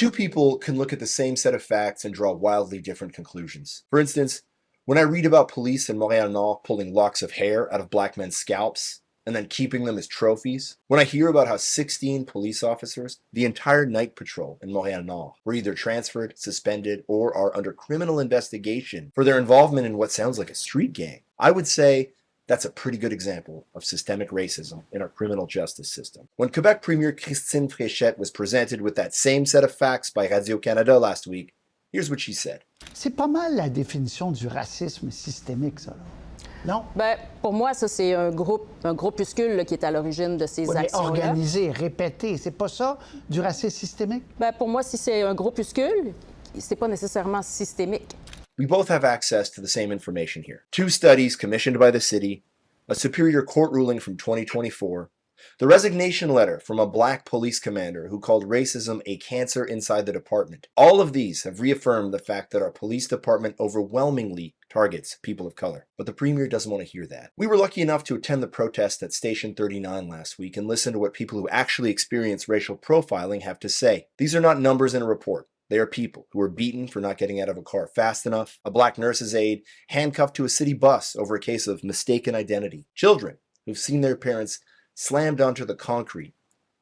two people can look at the same set of facts and draw wildly different conclusions. For instance, when I read about police in Montréal-Nord pulling locks of hair out of black men's scalps and then keeping them as trophies, when I hear about how 16 police officers, the entire night patrol in Montréal-Nord, were either transferred, suspended, or are under criminal investigation for their involvement in what sounds like a street gang, I would say that's a pretty good example of systemic racism in our criminal justice system. When Quebec Premier Christine Fréchette was presented with that same set of facts by Radio-Canada last week, here's what she said. C'est pas mal la définition du racisme systémique, ça, là. Non? Ben, pour moi, ça, c'est un groupuscule là, qui est à l'origine de ces actions-là. Organisé, répété, c'est pas ça, du racisme systémique? Ben, pour moi, si c'est un groupuscule, c'est pas nécessairement systémique. We both have access to the same information here. 2 studies commissioned by the city, a Superior Court ruling from 2024, the resignation letter from a black police commander who called racism a cancer inside the department. All of these have reaffirmed the fact that our police department overwhelmingly targets people of color. But the Premier doesn't want to hear that. We were lucky enough to attend the protest at Station 39 last week and listen to what people who actually experience racial profiling have to say. These are not numbers in a report. They are people who were beaten for not getting out of a car fast enough, a black nurse's aide handcuffed to a city bus over a case of mistaken identity, children who've seen their parents slammed onto the concrete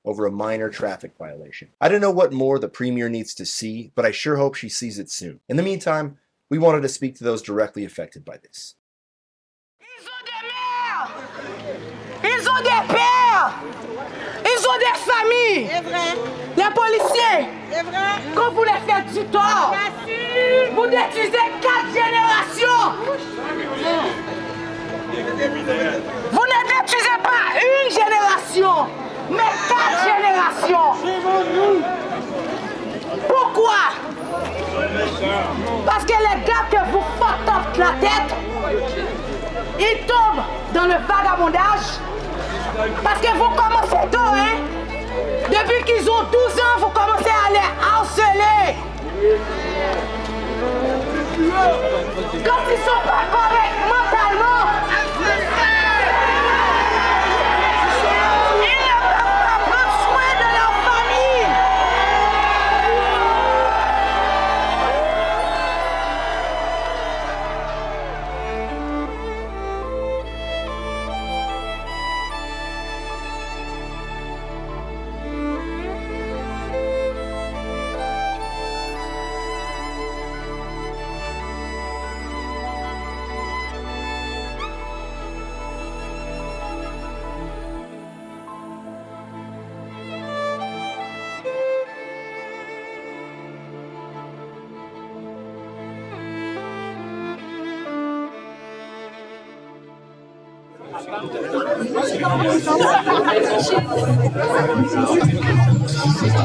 over a minor traffic violation. I don't know what more the Premier needs to see, but I sure hope she sees it soon. In the meantime, we wanted to speak to those directly affected by this. Ils ont des mères! Ils ont des pères! Ils ont des familles! C'est vrai! Les policiers! C'est vrai! Quand vous les faites du tort, vous détruisez 4 générations! Vous ne détruisez pas une génération, mais 4 générations! Pourquoi? Parce que les gars que vous fucked up la tête, ils tombent dans le vagabondage. Parce que vous commencez tôt, hein? Depuis qu'ils ont 12 ans, vous commencez à les harceler. Quand ils sont pas corrects mentalement, ils ne peuvent pas prendre soin de leur famille.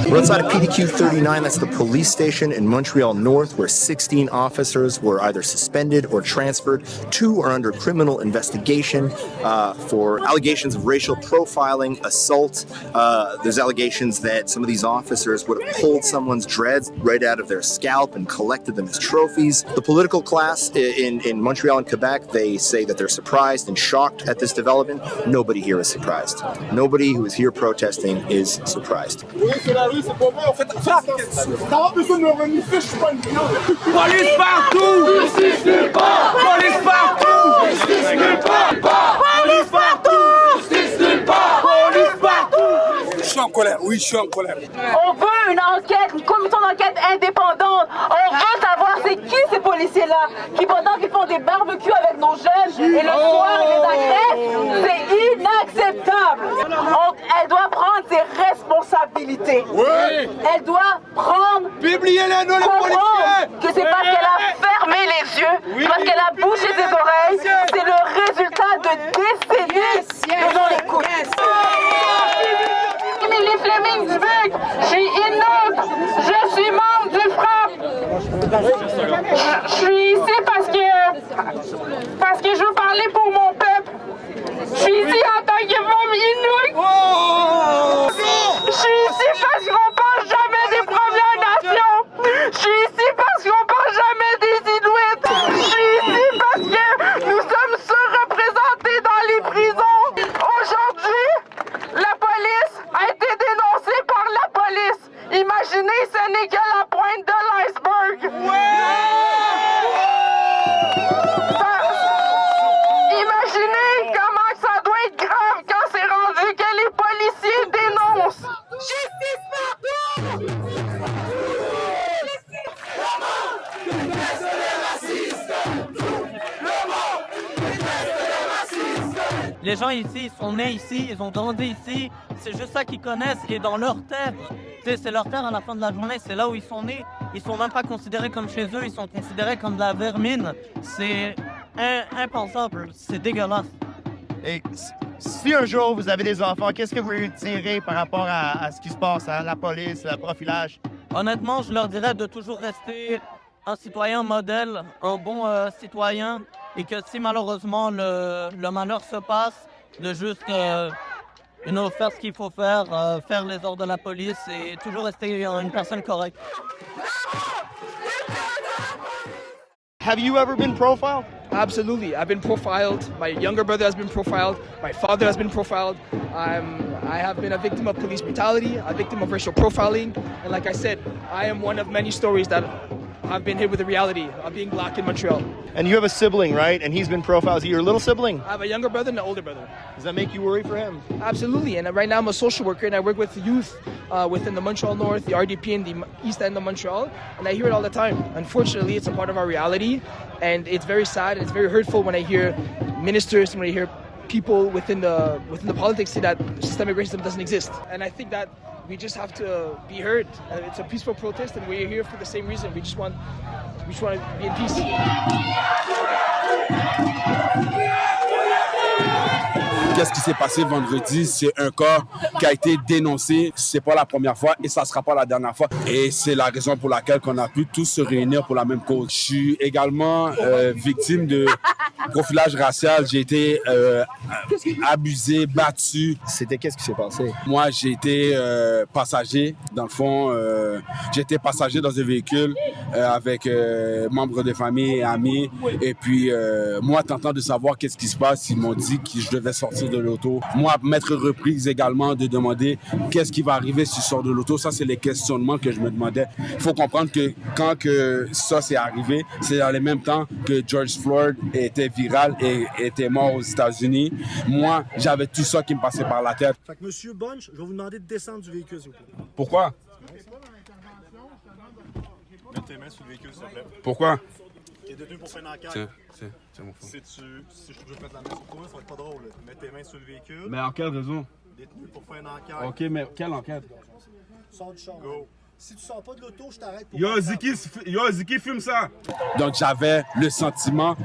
We're outside of PDQ 39, that's the police station in Montreal-Nord, where 16 officers were either suspended or transferred. 2 are under criminal investigation for allegations of racial profiling, assault. There's allegations that some of these officers would have pulled someone's dreads right out of their scalp and collected them as trophies. The political class in Montreal and Quebec, they say that they're surprised and shocked at this development. Nobody here is surprised. Nobody who is here protesting is surprised. Police partout! Justice nulle part! Police partout! Justice nulle part! Police partout! Justice nulle part! Police partout! Je suis en colère, oui, je suis en colère. On veut une enquête, une commission d'enquête indépendante. On veut savoir c'est qui ces policiers-là qui, pendant qu'ils font des barbecues avec nos jeunes et le soir ils les agressent, c'est inacceptable. Elle doit prendre ses responsabilités. Oui. Elle doit prendre. Publiez-les, nous les policiers. Que c'est parce qu'elle a fermé les yeux, parce qu'elle a bouché ses oreilles, c'est le résultat de décennies de non-écoute. Je suis innocente, je suis membre du FRAP. Je suis ici parce que je veux parler pour mon peuple. Je suis ici en tant que femme Inuit. Je suis ici parce qu'on parle jamais des Premières Nations. Je suis ici parce qu'on parle jamais des Inuits. Je suis ici parce que nous sommes surreprésentés dans les prisons. Aujourd'hui, la police a été dénoncée par la police. Imaginez, ce n'est que la Les gens ici, ils sont nés ici, ils ont grandi ici. C'est juste ça qu'ils connaissent. Et dans leur terre, c'est leur terre à la fin de la journée. C'est là où ils sont nés. Ils sont même pas considérés comme chez eux. Ils sont considérés comme de la vermine. C'est impensable. C'est dégueulasse. Et si un jour vous avez des enfants, qu'est-ce que vous lui direz par rapport à ce qui se passe, à la police, le profilage? Honnêtement, je leur dirais de toujours rester un citoyen modèle, un bon citoyen, et que si malheureusement le malheur se passe, de juste faire ce qu'il faut faire les ordres de la police et toujours rester une personne correcte. Have you ever been profiled? Absolutely. I've been profiled. My younger brother has been profiled. My father has been profiled. I have been a victim of police brutality, a victim of racial profiling. And like I said, I am one of many stories that I've been hit with the reality of being black in Montreal. And you have a sibling, right? And he's been profiled. Is he your little sibling? I have a younger brother and an older brother. Does that make you worry for him? Absolutely. And right now I'm a social worker and I work with youth within the Montreal-Nord, the RDP, and the east end of Montreal. And I hear it all the time. Unfortunately, it's a part of our reality. And it's very sad and it's very hurtful when I hear ministers and when I hear people within the politics say that systemic racism doesn't exist. And I think that we just have to be heard. It's a peaceful protest and we're here for the same reason. We just want to be in peace. Qu'est-ce qui s'est passé vendredi? C'est un cas qui a été dénoncé. C'est pas la première fois et ça sera pas la dernière fois. Et c'est la raison pour laquelle on a pu tous se réunir pour la même cause. Je suis également victime de profilage racial. J'ai été abusé, battu. C'était qu'est-ce qui s'est passé? Moi, j'ai été passager. Dans le fond, j'étais passager dans un véhicule avec membres de famille et amis. Et puis, moi, tentant de savoir qu'est-ce qui se passe, ils m'ont dit que je devais sortir de l'auto. Moi, m'être reprise également de demander qu'est-ce qui va arriver si je sors de l'auto. Ça, c'est les questionnements que je me demandais. Il faut comprendre que quand ça s'est arrivé, c'est dans le même temps que George Floyd était viral et était mort aux États-Unis. Moi, j'avais tout ça qui me passait par la tête. Fait que Monsieur Bunch, je vais vous demander de descendre du véhicule, s'il vous plaît. Pourquoi? Mets tes mains sur le véhicule, s'il te plaît. Pourquoi? T'es détenu pour faire une enquête. C'est mon fond. Si je veux mettre la main sur toi, ça va être pas drôle. Là. Mets tes mains sur le véhicule. Mais en quelle raison? Détenu pour faire une enquête. OK, mais quelle enquête? Sors du char. Go. Si tu sors pas de l'auto, je t'arrête pour... Ziki, fume ça! Donc, j'avais le sentiment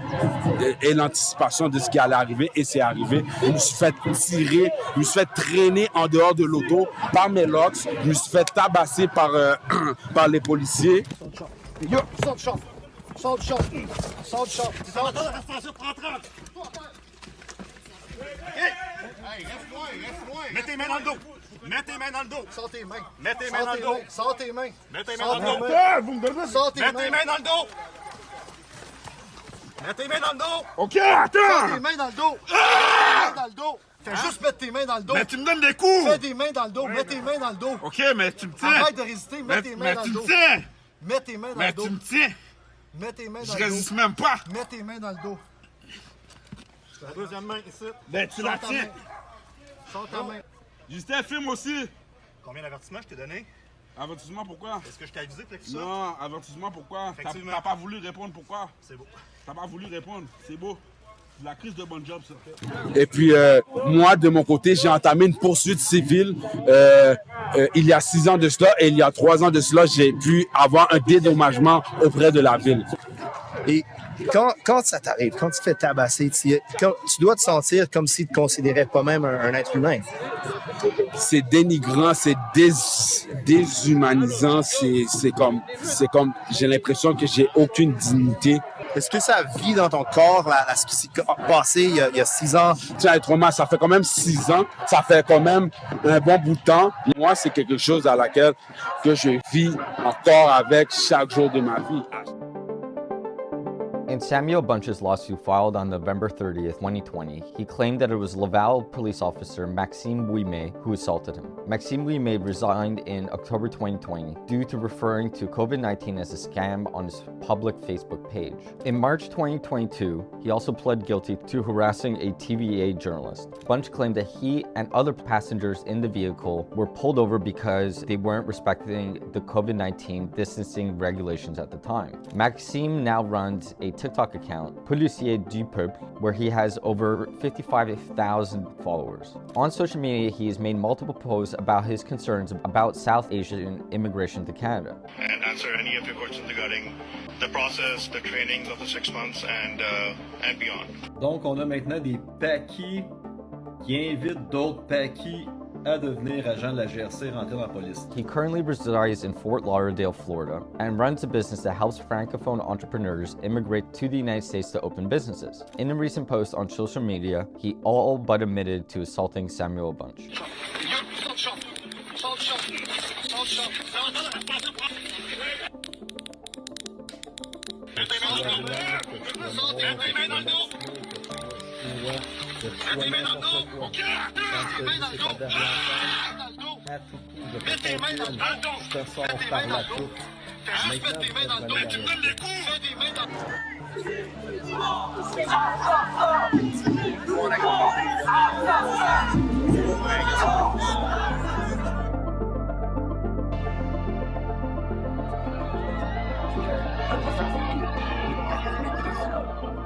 et l'anticipation de ce qui allait arriver, et c'est arrivé. Je me suis fait tirer, je me suis fait traîner en dehors de l'auto par mes locks, je me suis fait tabasser par les policiers. Sors du char. Sors du char. Sors du char. Hey, reste loin. Mets tes mains dans le dos. Mets tes mains dans le dos. Sors tes mains. Mets tes mains dans le dos. Sors tes mains. Mets tes mains dans le dos. Vous me donnez... Sors tes mains. Mets tes mains dans le dos. Mets tes mains dans le dos. OK, attends! Sors tes mains dans le dos. Mets tes mains dans le dos. Fais juste mettre tes mains dans le dos. Mais tu me donnes des coups! Mets tes mains dans le dos. Mets tes mains dans le dos. OK, mais tu me tiens! Arrête de résister. Mets tes mains dans le dos. Mais tu me tiens! Mets tes mains dans le dos. Mais tu me tiens! Mets tes mains dans Je le dos. résiste même pas! Mets tes mains dans le dos. La deuxième main ici. Ben, tu la tiens! Sors ta main. Justin, filme aussi! Combien d'avertissements je t'ai donné? Avertissement, pourquoi? Est-ce que je t'ai avisé que tu ça? Non, avertissement, pourquoi? Effectivement. T'as pas voulu répondre, pourquoi? C'est beau. T'as pas voulu répondre, c'est beau. La crise de bon job, ça. Et puis, moi, de mon côté, j'ai entamé une poursuite civile il y a 6 ans de cela, et il y a 3 ans de cela, j'ai pu avoir un dédommagement auprès de la ville. Et quand ça t'arrive, quand tu te fais tabasser, tu dois te sentir comme si tu te considérais pas même un être humain. C'est dénigrant, c'est déshumanisant, c'est comme j'ai l'impression que j'ai aucune dignité. Est-ce que ça vit dans ton corps, ce qui s'est passé il y a 6 ans? Tiens, autrement, ça fait quand même 6 ans, ça fait quand même un bon bout de temps. Moi, c'est quelque chose à laquelle que je vis encore avec chaque jour de ma vie. In Samuel Bunch's lawsuit filed on November 30th, 2020, he claimed that it was Laval police officer Maxime Ouimet who assaulted him. Maxime Ouimet resigned in October 2020 due to referring to COVID-19 as a scam on his public Facebook page. In March 2022, he also pled guilty to harassing a TVA journalist. Bunch claimed that he and other passengers in the vehicle were pulled over because they weren't respecting the COVID-19 distancing regulations at the time. Maxime now runs a TikTok account, Policier du Peuple, where he has over 55,000 followers. On social media, he has made multiple posts about his concerns about South Asian immigration to Canada. And answer any of your questions regarding the process, the training of the 6 months, and beyond. Donc, on a maintenant des paquis qui invitent d'autres paquis à devenir agent de la GRC rentrer dans la police. He currently resides in Fort Lauderdale, Florida, and runs a business that helps francophone entrepreneurs immigrate to the United States to open businesses. In a recent post on social media, he all but admitted to assaulting Samuel Bunch.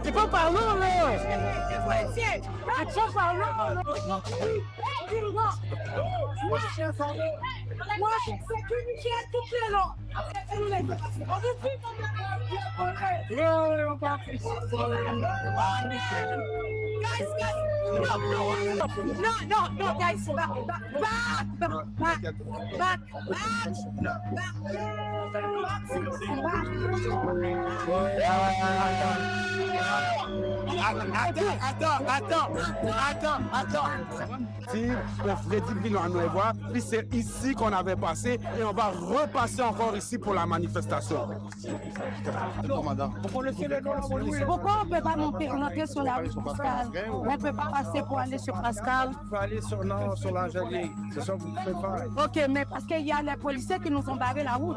C'est pas par là, là! C'est pas par là, là! Moi, je suis un sang. Moi, je suis communiqué à toutes les langues. On veut plus no, guys, back. Attends. Pour Freddy Villon nous voir, puis c'est ici qu'on avait passé et on va repasser encore ici pour la manifestation. Pourquoi on ne peut pas rentrer sur la rue Pascal? On ne peut pas passer pour aller sur Pascal? Il faut aller sur l'Angélique. C'est ça que vous pouvez faire. OK, mais parce qu'il y a les policiers qui nous ont barré la route.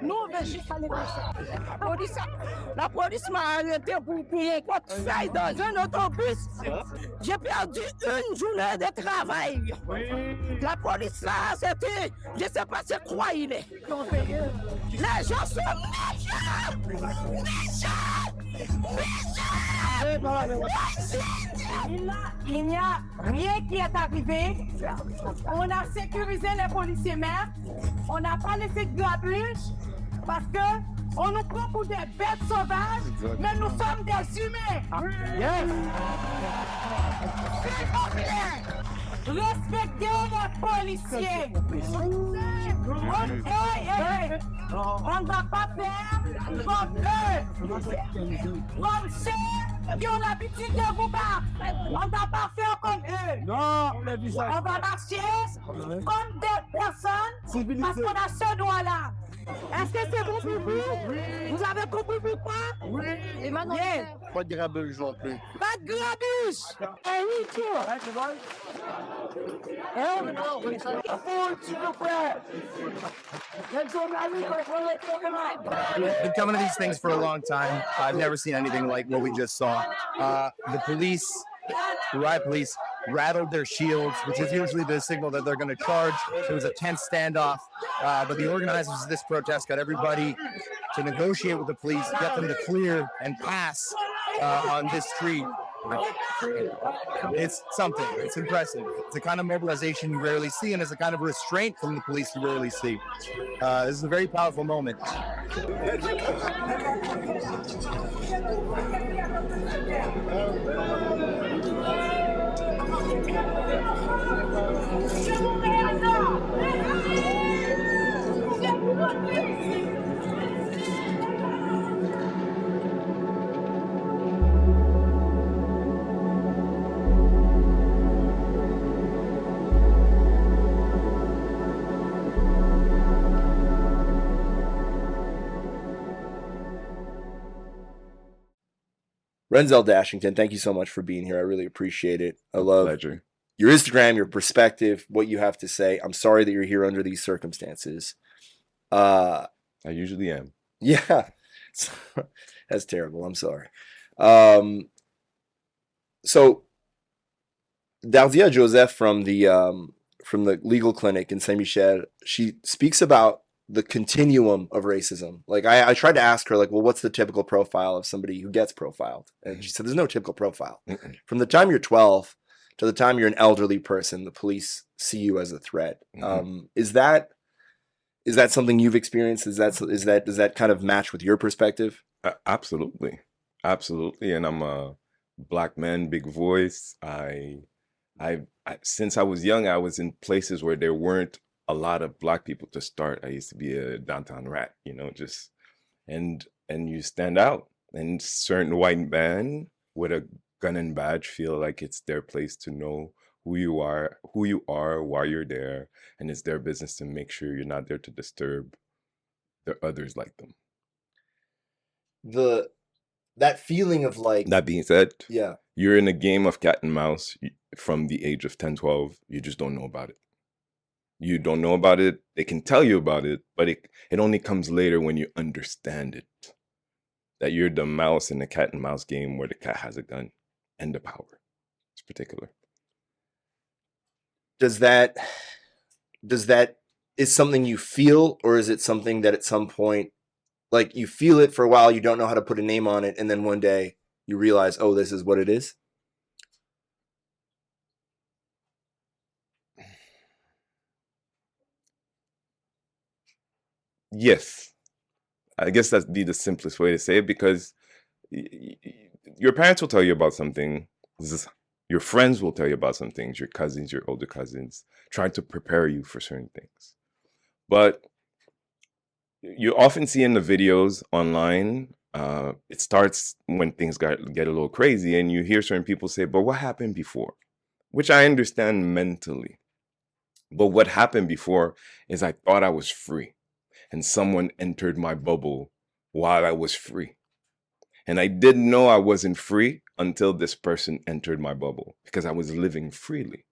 Nous, on veut juste aller la police m'a arrêté pour payer quoi de feuille dans un autobus. J'ai perdu une journée de travail. La police là, c'était, je ne sais pas c'est quoi il est. Les gens sont Il n'y a rien qui est arrivé. On a sécurisé les policiers maires. On n'a pas laissé de grabuge parce que on nous prend pour des bêtes sauvages, mais nous sommes des humains. Yes. Respectez les policiers. On ne va pas faire comme eux. Comme ceux qui ont l'habitude de vous battre. On ne va pas faire comme eux. Non, on va marcher comme des personnes parce qu'on a ce droit-là. Est-ce que c'est bon pour vous? Oui. Vous avez compris pourquoi? Oui. Et maintenant, pas de grabuge non plus. Pas de grabuge! Et oui, tu vois. Been coming to these things for a long time. I've never seen anything like what we just saw. The riot police rattled their shields, which is usually the signal that they're going to charge. It was a tense standoff, but the organizers of this protest got everybody to negotiate with the police, get them to clear and pass on this street. It's something. It's impressive. It's a kind of mobilization you rarely see, and it's a kind of restraint from the police you rarely see. This is a very powerful moment. Renzel Dashington, thank you so much for being here. I really appreciate it. I love Pleasure. Your Instagram, your perspective, what you have to say. I'm sorry that you're here under these circumstances. I usually am. Yeah. That's terrible. I'm sorry. So Dardia Joseph from the legal clinic in Saint Michel, she speaks about the continuum of racism. Like I tried to ask her, like, well, what's the typical profile of somebody who gets profiled? And she said, there's no typical profile. From the time you're 12 to the time you're an elderly person, the police see you as a threat. Is that something you've experienced? Does that kind of match with your perspective? Absolutely. And I'm a Black man, big voice. I since I was young, I was in places where there weren't a lot of Black people to start. I used to be a downtown rat, just and you stand out, and certain white men with a gun and badge feel like it's their place to know who you are, why you're there, and it's their business to make sure you're not there to disturb the others like them. That feeling of like. That being said, yeah, you're in a game of cat and mouse from the age of 10, 12. You just don't know about it. You don't know about it. They can tell you about it, but it only comes later when you understand it. That you're the mouse in the cat and mouse game where the cat has a gun and the power. It's particular. Is something you feel, or is it something that at some point, like, you feel it for a while, you don't know how to put a name on it, and then one day you realize, oh, this is what it is? Yes. I guess that'd be the simplest way to say it, because your parents will tell you about something. Your friends will tell you about some things, your cousins, your older cousins, trying to prepare you for certain things. But you often see in the videos online, it starts when things get a little crazy, and you hear certain people say, but what happened before? Which I understand mentally. But what happened before is I thought I was free, and someone entered my bubble while I was free. And I didn't know I wasn't free until this person entered my bubble, because I was living freely,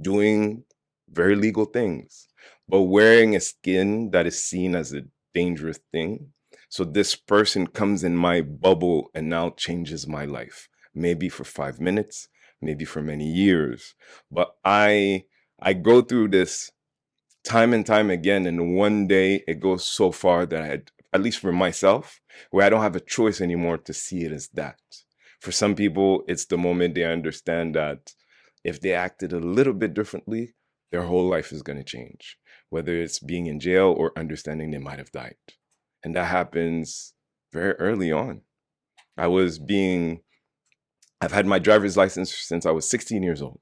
doing very legal things, but wearing a skin that is seen as a dangerous thing. So this person comes in my bubble and now changes my life, maybe for 5 minutes, maybe for many years. But I go through this time and time again, and one day it goes so far that at least for myself, where I don't have a choice anymore to see it as that. For some people, it's the moment they understand that if they acted a little bit differently, their whole life is going to change, whether it's being in jail or understanding they might have died. And that happens very early on. I've had my driver's license since I was 16 years old.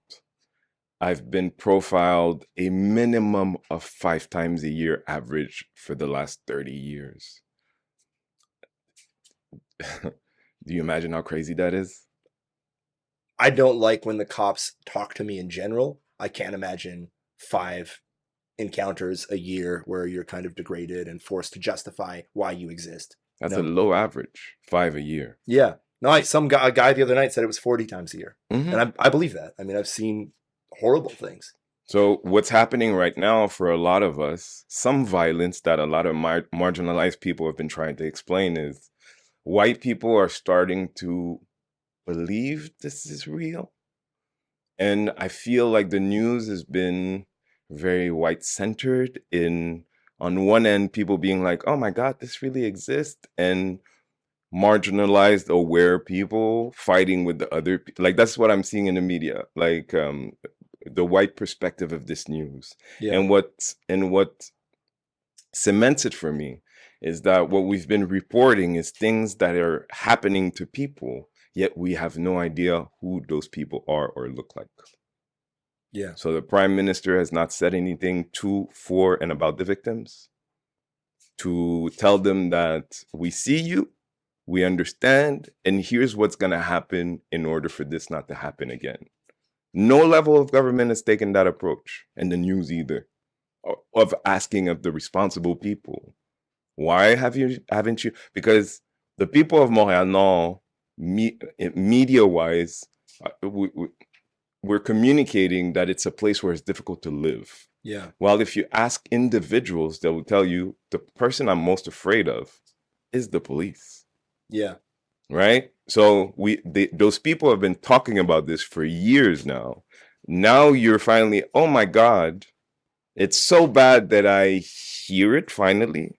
I've been profiled a minimum of 5 times a year average for the last 30 years. Do you imagine how crazy that is? I don't like when the cops talk to me in general. I can't imagine 5 encounters a year where you're kind of degraded and forced to justify why you exist. That's a low average, 5 a year. Yeah. No, a guy the other night said it was 40 times a year. Mm-hmm. And I believe that. I mean, I've seen horrible things. So what's happening right now for a lot of us, some violence that a lot of marginalized people have been trying to explain, is white people are starting to believe this is real. And I feel like the news has been very white-centered on one end, people being like, oh my God, this really exists. And marginalized, aware people fighting with the other. Like, that's what I'm seeing in the media. Like, the white perspective of this news. Yeah. And what cements it for me is that what we've been reporting is things that are happening to people, yet we have no idea who those people are or look like. Yeah. So the Prime Minister has not said anything to, for, and about the victims to tell them that we see you, we understand, and here's what's going to happen in order for this not to happen again. No level of government has taken that approach, and the news either, of asking of the responsible people, why haven't you? Because the people of Montréal-Nord, media-wise, we're communicating that it's a place where it's difficult to live. Yeah. While if you ask individuals, they will tell you the person I'm most afraid of is the police. Yeah. right? So those people have been talking about this for years now. Now you're finally, oh my God, it's so bad that I hear it finally,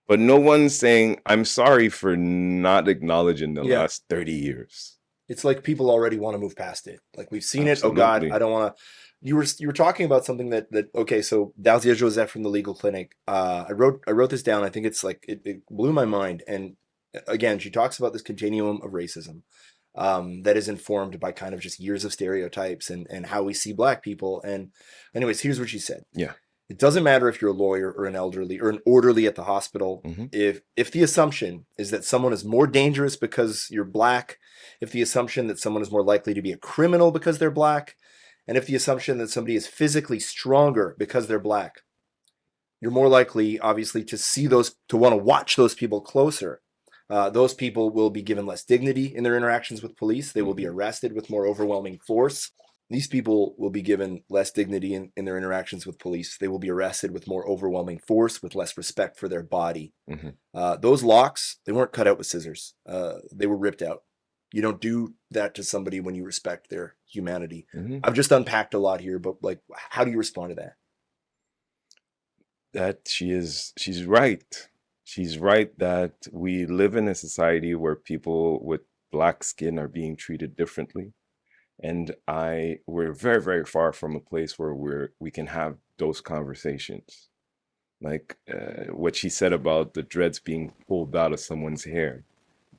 but no one's saying, I'm sorry for not acknowledging the last 30 years. It's like people already want to move past it. Like we've seen it. Oh God, Absolutely. I don't want to. You were talking about something that okay. So Dalzia Joseph from the legal clinic. I wrote this down. I think it's like it blew my mind. And again, she talks about this continuum of racism that is informed by kind of just years of stereotypes and how we see Black people. And anyways, here's what she said. Yeah. It doesn't matter if you're a lawyer or an elderly or an orderly at the hospital. If the assumption is that someone is more dangerous because you're Black, if the assumption that someone is more likely to be a criminal because they're Black, and if the assumption that somebody is physically stronger because they're Black, you're more likely, obviously, to want to watch those people closer. Those people will be given less dignity in their interactions with police. They will be arrested with more overwhelming force. These people will be given less dignity in their interactions with police. They will be arrested with more overwhelming force, with less respect for their body. Those locks, they weren't cut out with scissors. They were ripped out. You don't do that to somebody when you respect their humanity. I've just unpacked a lot here, but like, how do you respond to that? That she's right. She's right that we live in a society where people with Black skin are being treated differently. And we're very, very far from a place where we can have those conversations. Like what she said about the dreads being pulled out of someone's hair.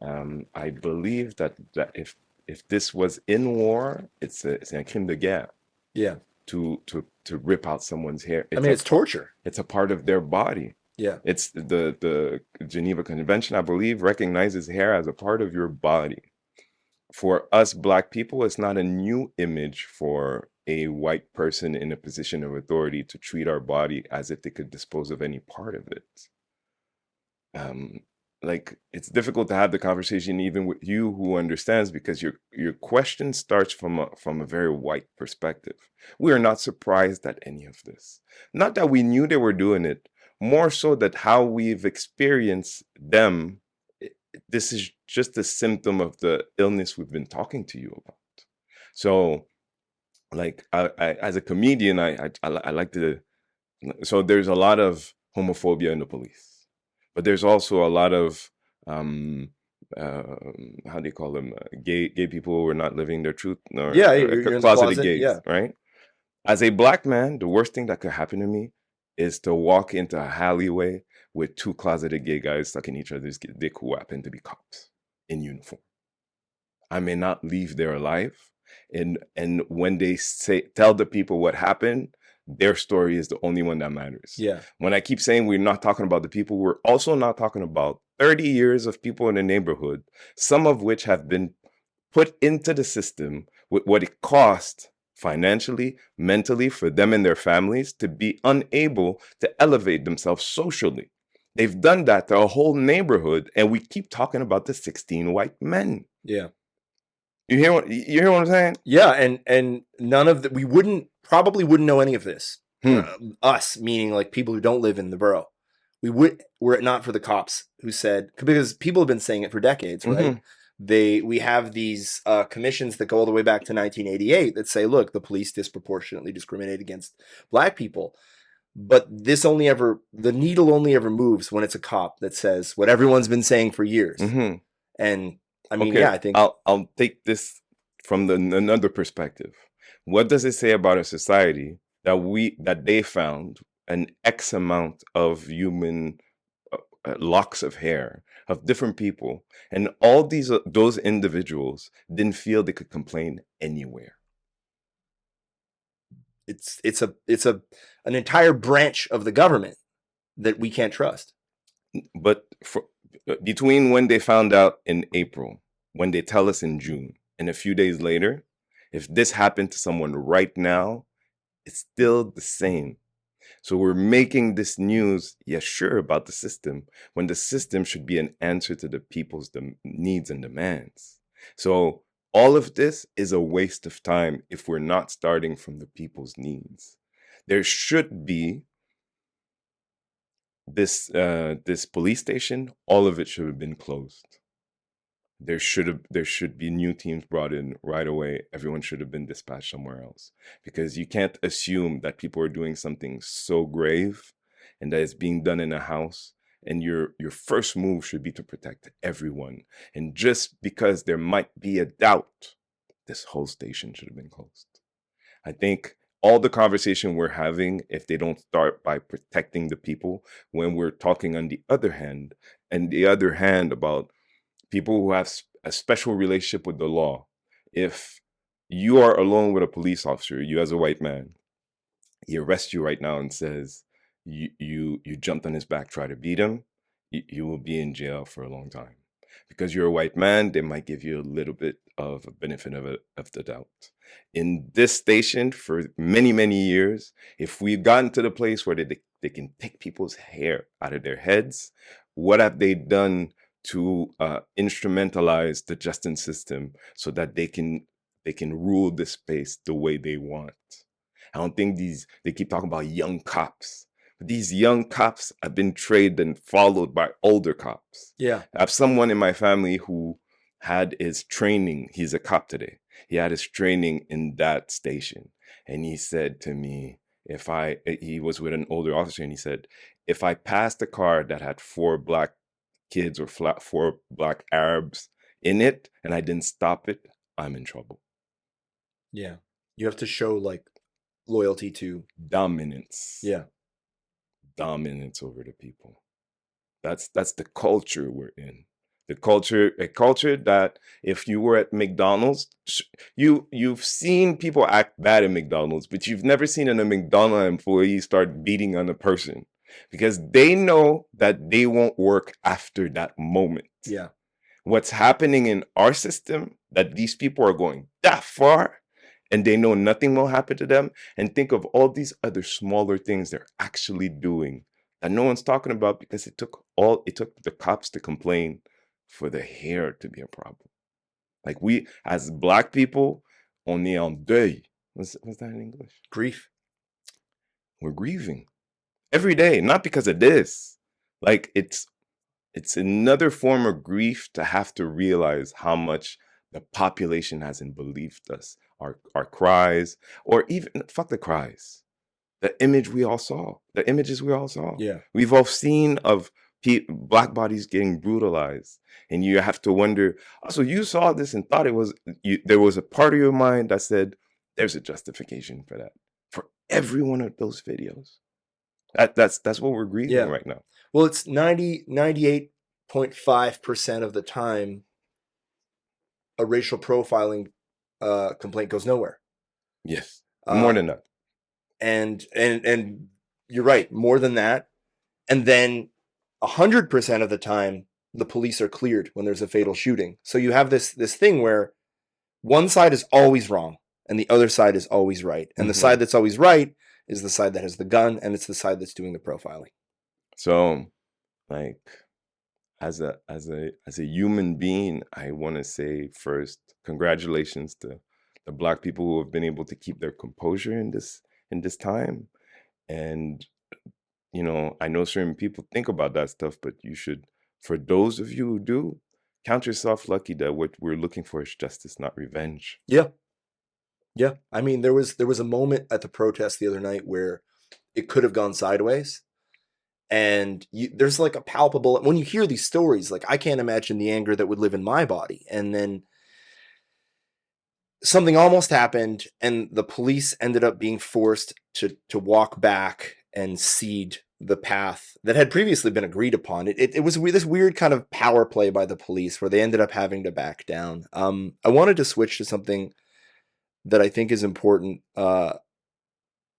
I believe that if this was in war, it's a crime de guerre. Yeah. To rip out someone's hair. It's torture. It's a part of their body. Yeah. It's the Geneva Convention, I believe, recognizes hair as a part of your body. For us Black people, it's not a new image for a white person in a position of authority to treat our body as if they could dispose of any part of it. Like, it's difficult to have the conversation even with you who understands, because your question starts from a very white perspective. We are not surprised at any of this. Not that we knew they were doing it, more so that how we've experienced them. This is just a symptom of the illness we've been talking to you about. So, like, I as a comedian, I like to. So there's a lot of homophobia in the police, but there's also a lot of how do you call them? Gay people who are not living their truth. Or, you're closeted closet, gays, right? As a Black man, the worst thing that could happen to me is to walk into a alleyway with two closeted gay guys sucking each other's dick who happen to be cops in uniform. I may not leave there alive. And when they tell the people what happened, their story is the only one that matters. Yeah. When I keep saying we're not talking about the people, we're also not talking about 30 years of people in the neighborhood, some of which have been put into the system with what it cost financially, mentally, for them and their families to be unable to elevate themselves socially. They've done that to a whole neighborhood, and we keep talking about the 16 white men. Yeah. You hear what I'm saying? Yeah, and none of that, we probably wouldn't know any of this. Us, meaning like people who don't live in the borough. Were it not for the cops who said, because people have been saying it for decades, right? We have these commissions that go all the way back to 1988 that say, look, the police disproportionately discriminate against Black people. But the needle only ever moves when it's a cop that says what everyone's been saying for years. And I mean, I think I'll take this from another perspective. What does it say about a society that they found an X amount of human locks of hair of different people, and all those individuals didn't feel they could complain anywhere? It's an entire branch of the government that we can't trust. But between when they found out in April, when they tell us in June, and a few days later, if this happened to someone right now, it's still the same. So we're making this news, sure, about the system, when the system should be an answer to the people's needs and demands. So all of this is a waste of time if we're not starting from the people's needs. There should be this police station, all of it should have been closed. there should be new teams brought in right away. Everyone should have been dispatched somewhere else, because you can't assume that people are doing something so grave and that it's being done in a house, and your first move should be to protect everyone. And just because there might be a doubt, this whole station should have been closed. I think all the conversation we're having, if they don't start by protecting the people, when we're talking on the other hand about people who have a special relationship with the law. If you are alone with a police officer, you as a white man, he arrests you right now and says you jumped on his back, try to beat him, you will be in jail for a long time. Because you're a white man, they might give you a little bit of a benefit of the doubt. In this station, for many, many years, if we've gotten to the place where they can take people's hair out of their heads, what have they done to instrumentalize the justice system so that they can rule this space the way they want? I don't think they keep talking about young cops. But these young cops have been trained and followed by older cops. Yeah. I have someone in my family who had his training. He's a cop today. He had his training in that station. And he said to me, he was with an older officer, and he said, if I passed a car that had 4 black kids or 4 black Arabs in it and I didn't stop it, I'm in trouble. Yeah. You have to show like loyalty to dominance. Yeah. Dominance over the people. That's the culture we're in. A culture that if you were at McDonald's, you've seen people act bad at McDonald's, but you've never seen a McDonald's employee start beating on a person, because they know that they won't work after that moment. Yeah. What's happening in our system, that these people are going that far and they know nothing will happen to them. And think of all these other smaller things they're actually doing that no one's talking about, because it took the cops to complain for the hair to be a problem. Like, we, as black people, on est en deuil. What's that in English? Grief. We're grieving every day, not because of this. Like, it's another form of grief to have to realize how much the population hasn't believed us. Our cries, or even, fuck the cries, the images we all saw. Yeah. We've all seen of black bodies getting brutalized. And you have to wonder, so you saw this and thought there was a part of your mind that said, there's a justification for that. For every one of those videos. That's what we're grieving right now. Well, it's 98.5% of the time a racial profiling complaint goes nowhere. Yes. More than that. And you're right, more than that. And then 100% of the time, the police are cleared when there's a fatal shooting. So you have this thing where one side is always wrong and the other side is always right. And the side that's always right is the side that has the gun, and it's the side that's doing the profiling. So, like, as a human being, I want to say first, congratulations to the black people who have been able to keep their composure in this time. And, you know, I know certain people think about that stuff, but you should, for those of you who do, count yourself lucky that what we're looking for is justice, not revenge. Yeah. Yeah. I mean, there was a moment at the protest the other night where it could have gone sideways. And there's like a palpable, when you hear these stories, like, I can't imagine the anger that would live in my body. And then something almost happened, and the police ended up being forced to walk back and cede the path that had previously been agreed upon. It was this weird kind of power play by the police where they ended up having to back down. I wanted to switch to something that I think is important. The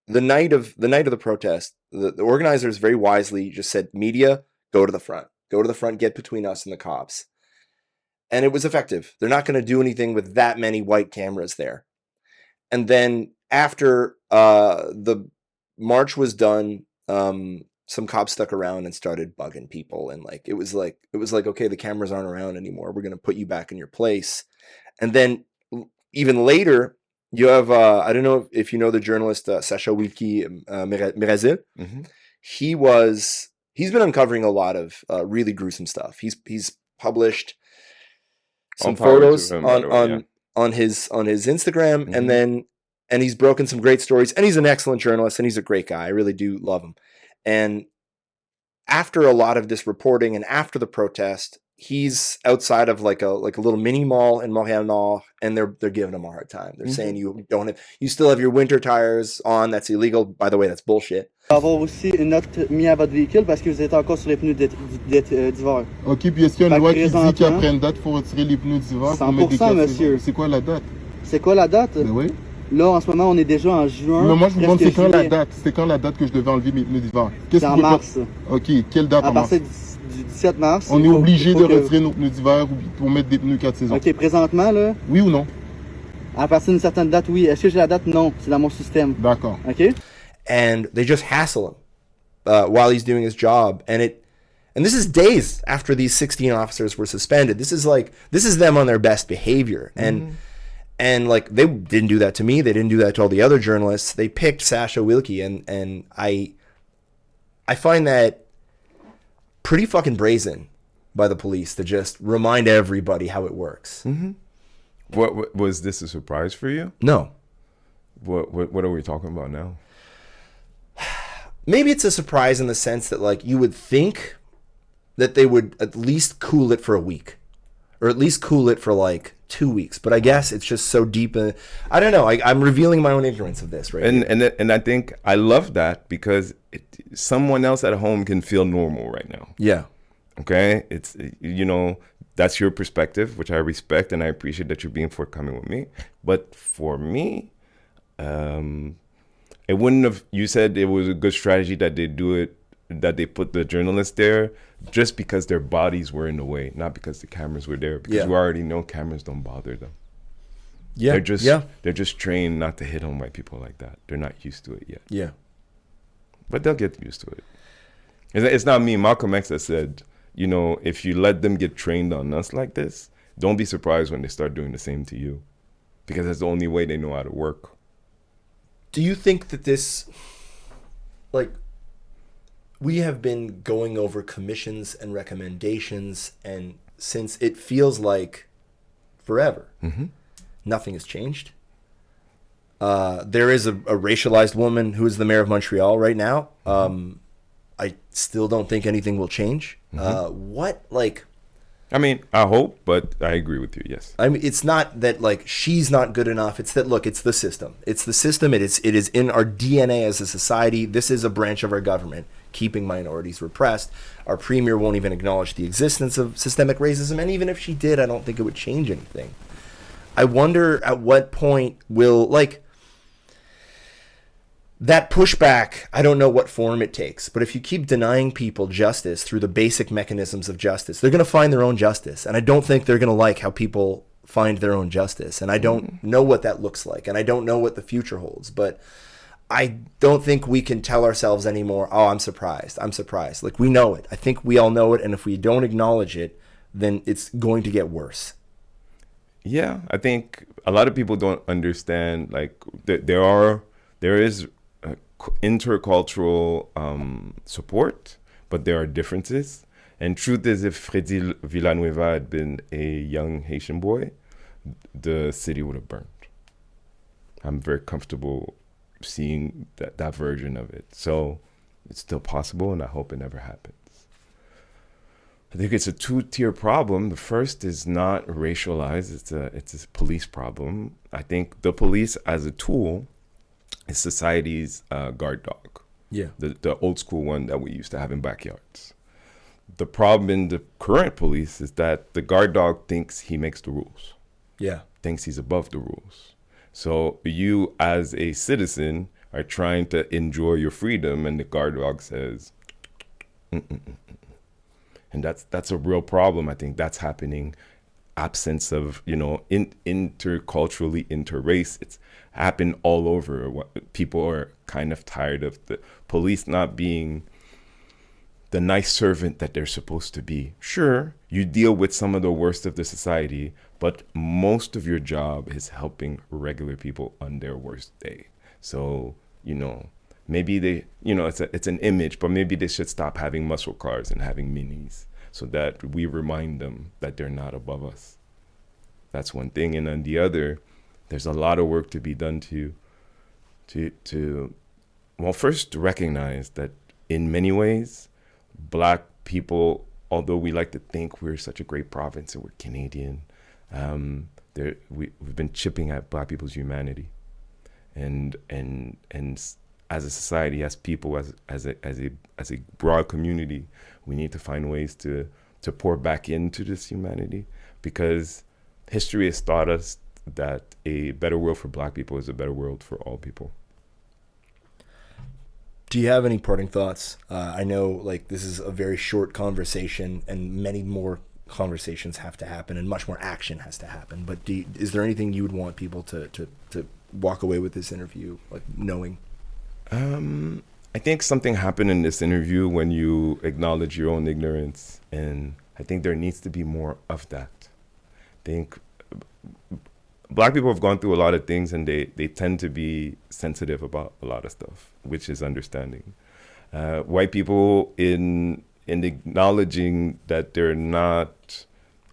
night of the protest, the organizers very wisely just said, media, go to the front, get between us and the cops. And it was effective. They're not going to do anything with that many white cameras there. And then after the march was done, some cops stuck around and started bugging people. And like, it was like, okay, the cameras aren't around anymore. We're going to put you back in your place. And then even later, you have, I don't know if you know the journalist, Sacha Wilkie Renzel. Mm-hmm. He's been uncovering a lot of really gruesome stuff. He's published some power to photos him, by the way, yeah. on his Instagram, and he's broken some great stories, and he's an excellent journalist, and he's a great guy. I really do love him. And after a lot of this reporting and after the protest, he's outside of like a little mini mall in Montréal-Nord, and they're giving him a hard time. They're saying you still have your winter tires on. That's illegal. By the way, that's bullshit. Avoir aussi une note mise à votre véhicule parce que vous êtes encore sur les pneus d'hiver. Ok, puis est-ce qu'il y a une loi qui dit qu'après une date, il faut retirer les pneus d'hiver? 100%, monsieur. C'est quoi la date? C'est quoi la date? Ben oui. Là, en ce moment, on est déjà en juin. Mais moi, je vous demande, c'est quand la date? C'est quand la date que je devais enlever mes pneus d'hiver? C'est en mars. Ok, quelle date en mars? À partir du 17 mars. On est obligé de retirer nos pneus d'hiver pour mettre des pneus 4 saisons. Ok, présentement, là. Oui ou non? À partir d'une certaine date, oui. Est-ce que j'ai la date? Non. C'est dans mon système. D'accord. Ok? And they just hassle him while he's doing his job. And this is days after these 16 officers were suspended. This is them on their best behavior. And like, they didn't do that to me. They didn't do that to all the other journalists. They picked Sasha Wilkie, and I find that pretty fucking brazen by the police to just remind everybody how it works. What was this a surprise for you? No. What are we talking about now? Maybe it's a surprise in the sense that, like, you would think that they would at least cool it for a week, or at least cool it for like 2 weeks. But I guess it's just so deep. I don't know. I'm revealing my own ignorance of this, right? And I think I love that because someone else at home can feel normal right now. Yeah. Okay. It's, that's your perspective, which I respect, and I appreciate that you're being forthcoming with me. But for me, it wouldn't have. You said it was a good strategy that they do it, that they put the journalists there just because their bodies were in the way, not because the cameras were there. Because we already know cameras don't bother them. Yeah, they're just trained not to hit on white people like that. They're not used to it yet. Yeah, but they'll get used to it. It's not me. Malcolm X has said, if you let them get trained on us like this, don't be surprised when they start doing the same to you, because that's the only way they know how to work. Do you think that this, like, we have been going over commissions and recommendations, and since it feels like forever, nothing has changed. There is a racialized woman who is the mayor of Montreal right now. I still don't think anything will change. I mean, I hope, but I agree with you, yes. I mean, it's not that, like, she's not good enough. It's that, look, it's the system. It's the system. It is in our DNA as a society. This is a branch of our government, keeping minorities repressed. Our premier won't even acknowledge the existence of systemic racism, and even if she did, I don't think it would change anything. I wonder at what point will, like, that pushback, I don't know what form it takes, but if you keep denying people justice through the basic mechanisms of justice, they're going to find their own justice. And I don't think they're going to like how people find their own justice. And I don't know what that looks like. And I don't know what the future holds. But I don't think we can tell ourselves anymore, oh, I'm surprised. Like, we know it. I think we all know it. And if we don't acknowledge it, then it's going to get worse. Yeah, I think a lot of people don't understand, like, there is intercultural support, but there are differences. And truth is, if Freddy Villanueva had been a young Haitian boy, the city would have burned. I'm very comfortable seeing that version of it. So it's still possible, and I hope it never happens. I think it's a two-tier problem. The first is not racialized. It's a police problem. I think the police as a tool is society's guard dog. Yeah. The old school one that we used to have in backyards. The problem in the current police is that the guard dog thinks he makes the rules. Yeah. Thinks he's above the rules. So you as a citizen are trying to enjoy your freedom, and the guard dog says, and that's a real problem. I think that's happening. Absence of, interculturally, interrace. It's happened all over. People are kind of tired of the police not being the nice servant that they're supposed to be. Sure, you deal with some of the worst of the society, but most of your job is helping regular people on their worst day. So, maybe they, it's an image, but maybe they should stop having muscle cars and having minis so that we remind them that they're not above us. That's one thing. And on the other, there's a lot of work to be done to well, first recognize that in many ways, Black people, although we like to think we're such a great province and we're Canadian, we've been chipping at Black people's humanity, and as a society, as people, as a broad community, we need to find ways to pour back into this humanity, because history has taught us that a better world for Black people is a better world for all people. Do you have any parting thoughts? I know, like, this is a very short conversation, and many more conversations have to happen, and much more action has to happen. But is there anything you would want people to walk away with this interview, like, knowing? I think something happened in this interview when you acknowledge your own ignorance, and I think there needs to be more of that. I think Black people have gone through a lot of things, and they tend to be sensitive about a lot of stuff, which is understanding. White people, in acknowledging that they're not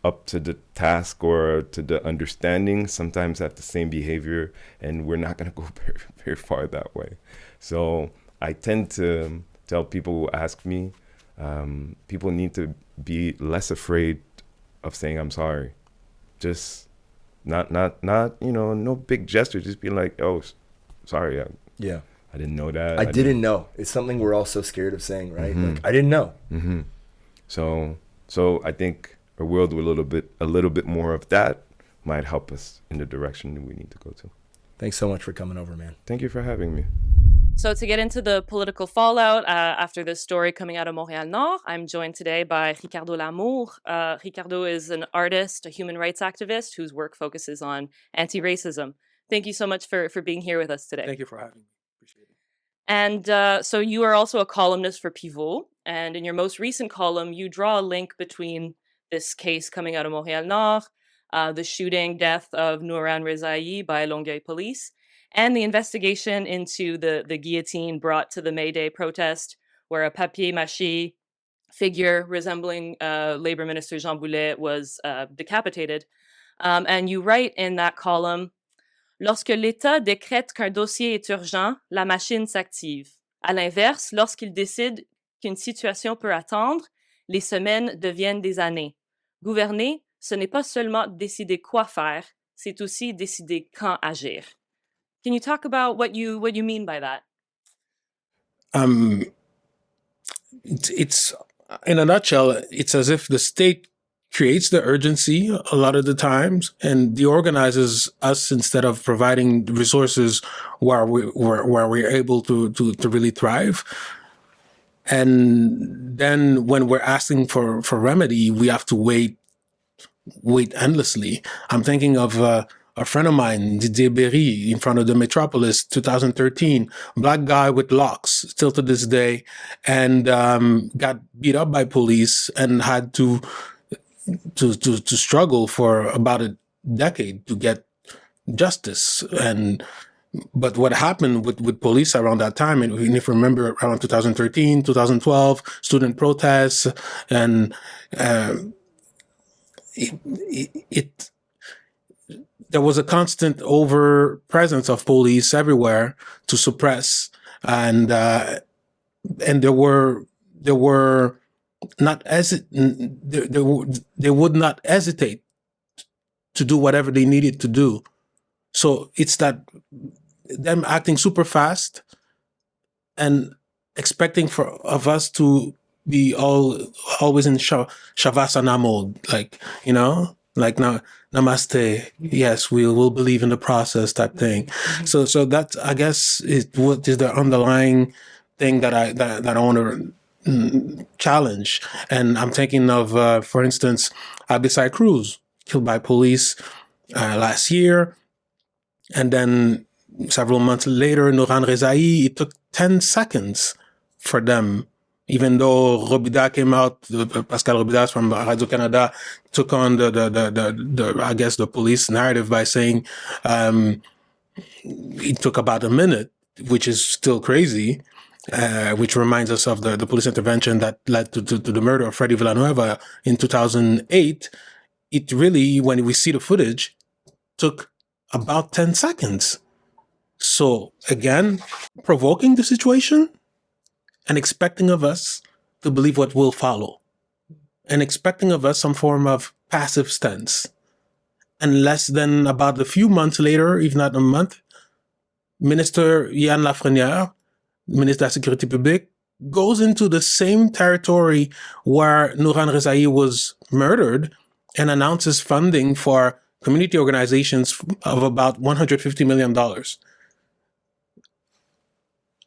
up to the task or to the understanding, sometimes have the same behavior, and we're not going to go very, very far that way. So I tend to tell people who ask me, people need to be less afraid of saying I'm sorry. Just not no big gesture. Just be like, oh, sorry. I didn't know that. I didn't know. It's something we're all so scared of saying, right? Mm-hmm. Like, I didn't know. Mm-hmm. So I think a world with a little bit more of that might help us in the direction that we need to go to. Thanks so much for coming over, man. Thank you for having me. So to get into the political fallout after this story coming out of Montréal-Nord, I'm joined today by Ricardo Lamour. Ricardo is an artist, a human rights activist whose work focuses on anti-racism. Thank you so much for being here with us today. Thank you for having me. Appreciate it. And so you are also a columnist for Pivot. And in your most recent column, you draw a link between this case coming out of Montréal-Nord, the shooting death of Nouran Rezaei by Longueuil police, and the investigation into the guillotine brought to the May Day protest, where a papier-mâché figure resembling Labour Minister Jean Boulet was decapitated. And you write in that column, lorsque l'État décrète qu'un dossier est urgent, la machine s'active. À l'inverse, lorsqu'il décide qu'une situation peut attendre, les semaines deviennent des années. Gouverner, ce n'est pas seulement décider quoi faire, c'est aussi décider quand agir. Can you talk about what you mean by that? It's in a nutshell, it's as if the state creates the urgency a lot of the times and deorganizes us instead of providing resources where we're able to really thrive. And then when we're asking for remedy, we have to wait endlessly. I'm thinking of a friend of mine, Didier Berry, in front of the Metropolis, 2013, black guy with locks, still to this day, and got beat up by police and had to struggle for about a decade to get justice. But what happened with police around that time, and if you remember around 2013, 2012, student protests, and there was a constant over presence of police everywhere to suppress, and they would not hesitate to do whatever they needed to do. So it's that them acting super fast and expecting of us to be always in Shavasana mode, like namaste. Yes, we will believe in the process type thing. So that, I guess, is what is the underlying thing that I want to challenge. And I'm thinking of, for instance, Abisai Cruz, killed by police last year. And then several months later, Nouran Rezaei, it took 10 seconds for them, even though Robida came out, Pascal Robidas from Radio-Canada took on the police narrative by saying it took about a minute, which is still crazy, which reminds us of the police intervention that led to the murder of Freddy Villanueva in 2008. it really, when we see the footage, took about 10 seconds. So again, provoking the situation and expecting of us to believe what will follow, and expecting of us some form of passive stance. And less than about a few months later, if not a month, Minister Yann Lafrenière, Minister de la Sécurité Publique, goes into the same territory where Nouran Rezaei was murdered and announces funding for community organizations of about $150 million.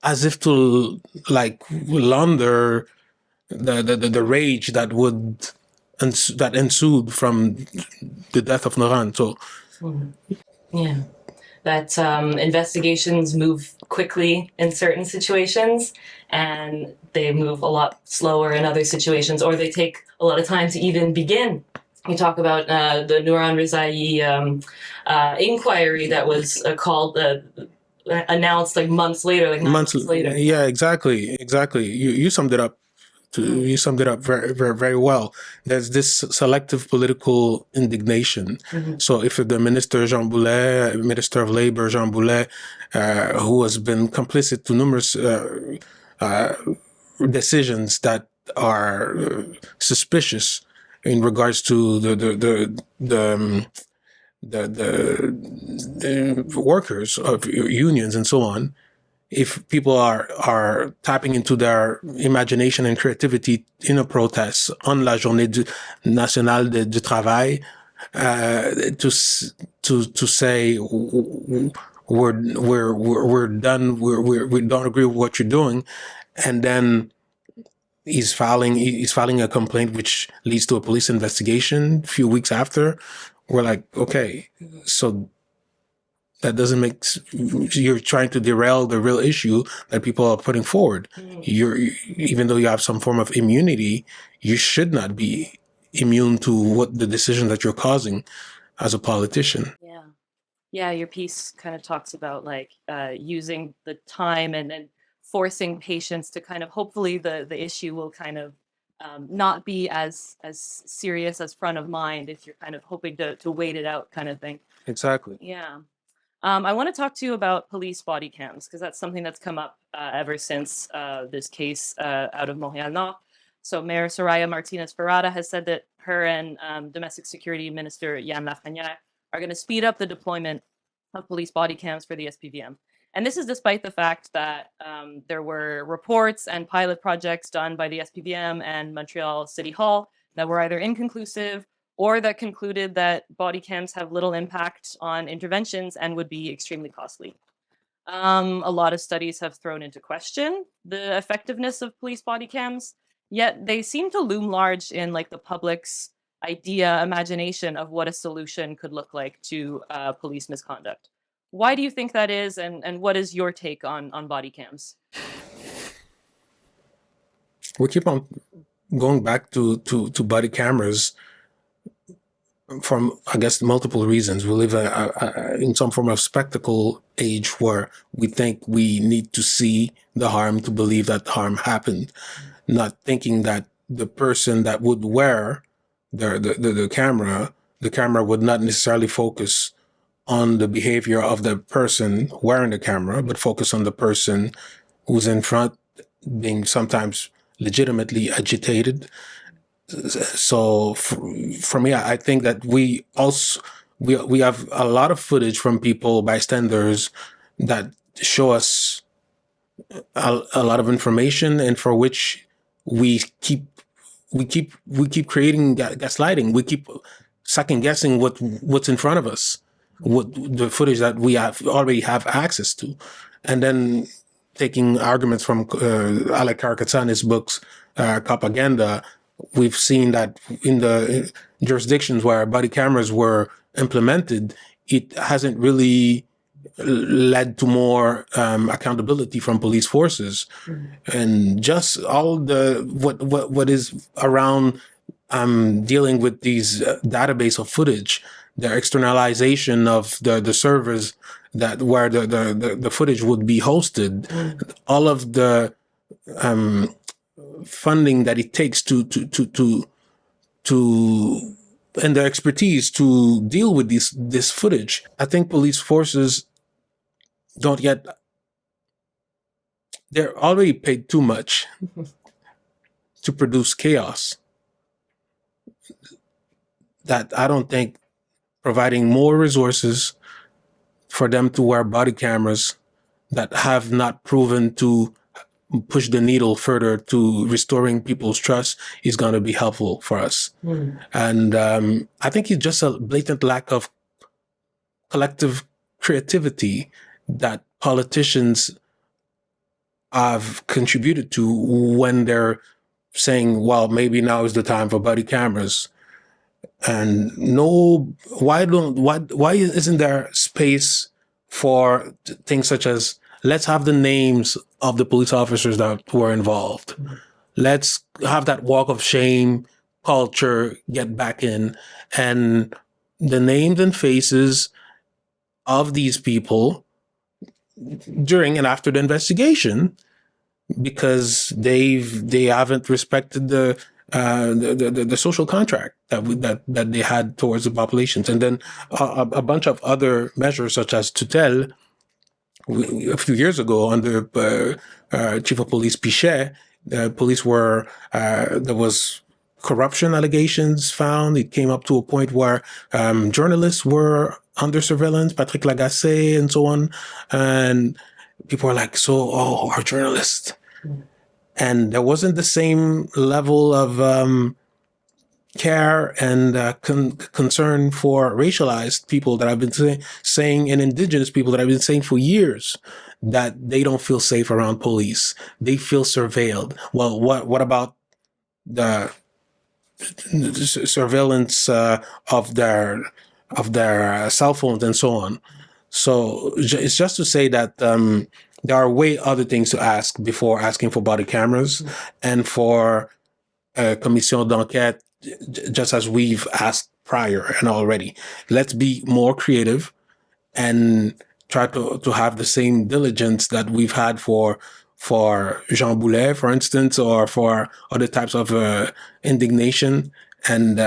As if to launder the rage that ensued from the death of Nouran. So, Yeah, that investigations move quickly in certain situations, and they move a lot slower in other situations, or they take a lot of time to even begin. You talk about the Nouran Rezaei inquiry that was called. Announced months later, 9 months later. Yeah, exactly. You summed it up. You summed it up very, very, very well. There's this selective political indignation. Mm-hmm. So if the Minister of Labor Jean Boulet, who has been complicit to numerous decisions that are suspicious in regards to the workers of unions and so on, if people are tapping into their imagination and creativity in a protest on la Journée Nationale du Travail, to say we're done, we don't agree with what you're doing, and then he's filing a complaint which leads to a police investigation a few weeks after. We're like, okay, so that doesn't make, you're trying to derail the real issue that people are putting forward. Even though you have some form of immunity, you should not be immune to what the decision that you're causing as a politician. Yeah, your piece kind of talks about using the time and forcing patients to kind of, hopefully the issue will kind of not be as serious as front of mind if you're kind of hoping to wait it out kind of thing. Exactly. Yeah. I want to talk to you about police body cams, because that's something that's come up ever since this case out of Montréal-Nord. So Mayor Soraya Martinez-Ferrada has said that her and Domestic Security Minister Yann Lafrenière are going to speed up the deployment of police body cams for the SPVM. And this is despite the fact that there were reports and pilot projects done by the SPVM and Montreal City Hall that were either inconclusive or that concluded that body cams have little impact on interventions and would be extremely costly. A lot of studies have thrown into question the effectiveness of police body cams, yet they seem to loom large in the public's imagination of what a solution could look like to police misconduct. Why do you think that is, and what is your take on body cams? We keep on going back to body cameras from, I guess, multiple reasons. We live in some form of spectacle age where we think we need to see the harm to believe that harm happened, not thinking that the person that would wear the camera would not necessarily focus on the behavior of the person wearing the camera, but focus on the person who's in front being sometimes legitimately agitated. So for me, I think that we have a lot of footage from people, bystanders, that show us a lot of information, and for which we keep creating gaslighting. We keep second guessing what's in front of us, what the footage that we already have access to, and then taking arguments from Alec Carcassonne's books, Propaganda. We've seen that in the jurisdictions where body cameras were implemented, it hasn't really led to more accountability from police forces. And just all the what is around dealing with these database of footage, the externalization of the servers that where the footage would be hosted, all of the funding that it takes to and their expertise to deal with this footage. I think police forces don't yet. They're already paid too much to produce chaos. That I don't think providing more resources for them to wear body cameras that have not proven to push the needle further to restoring people's trust is going to be helpful for us. And I think it's just a blatant lack of collective creativity that politicians have contributed to when they're saying, well, maybe now is the time for body cameras. And why isn't there space for things such as, let's have the names of the police officers that were involved. Let's have that walk of shame culture get back in, and the names and faces of these people during and after the investigation, because they haven't respected the social contract that they had towards the populations, and then a bunch of other measures such as tutelle. A few years ago, under Chief of Police Pichet, police were there was corruption allegations found. It came up to a point where journalists were under surveillance, Patrick Lagacé and so on, and people were like, our journalists. And there wasn't the same level of care and concern for racialized people that I've been saying, and indigenous people that I've been saying for years, that they don't feel safe around police. They feel surveilled. Well, what about the surveillance of their cell phones and so on? So it's just to say that there are way other things to ask before asking for body cameras and for commission d'enquête, just as we've asked prior and already. Let's be more creative and try to have the same diligence that we've had for Jean Boulet, for instance, or for other types of indignation. And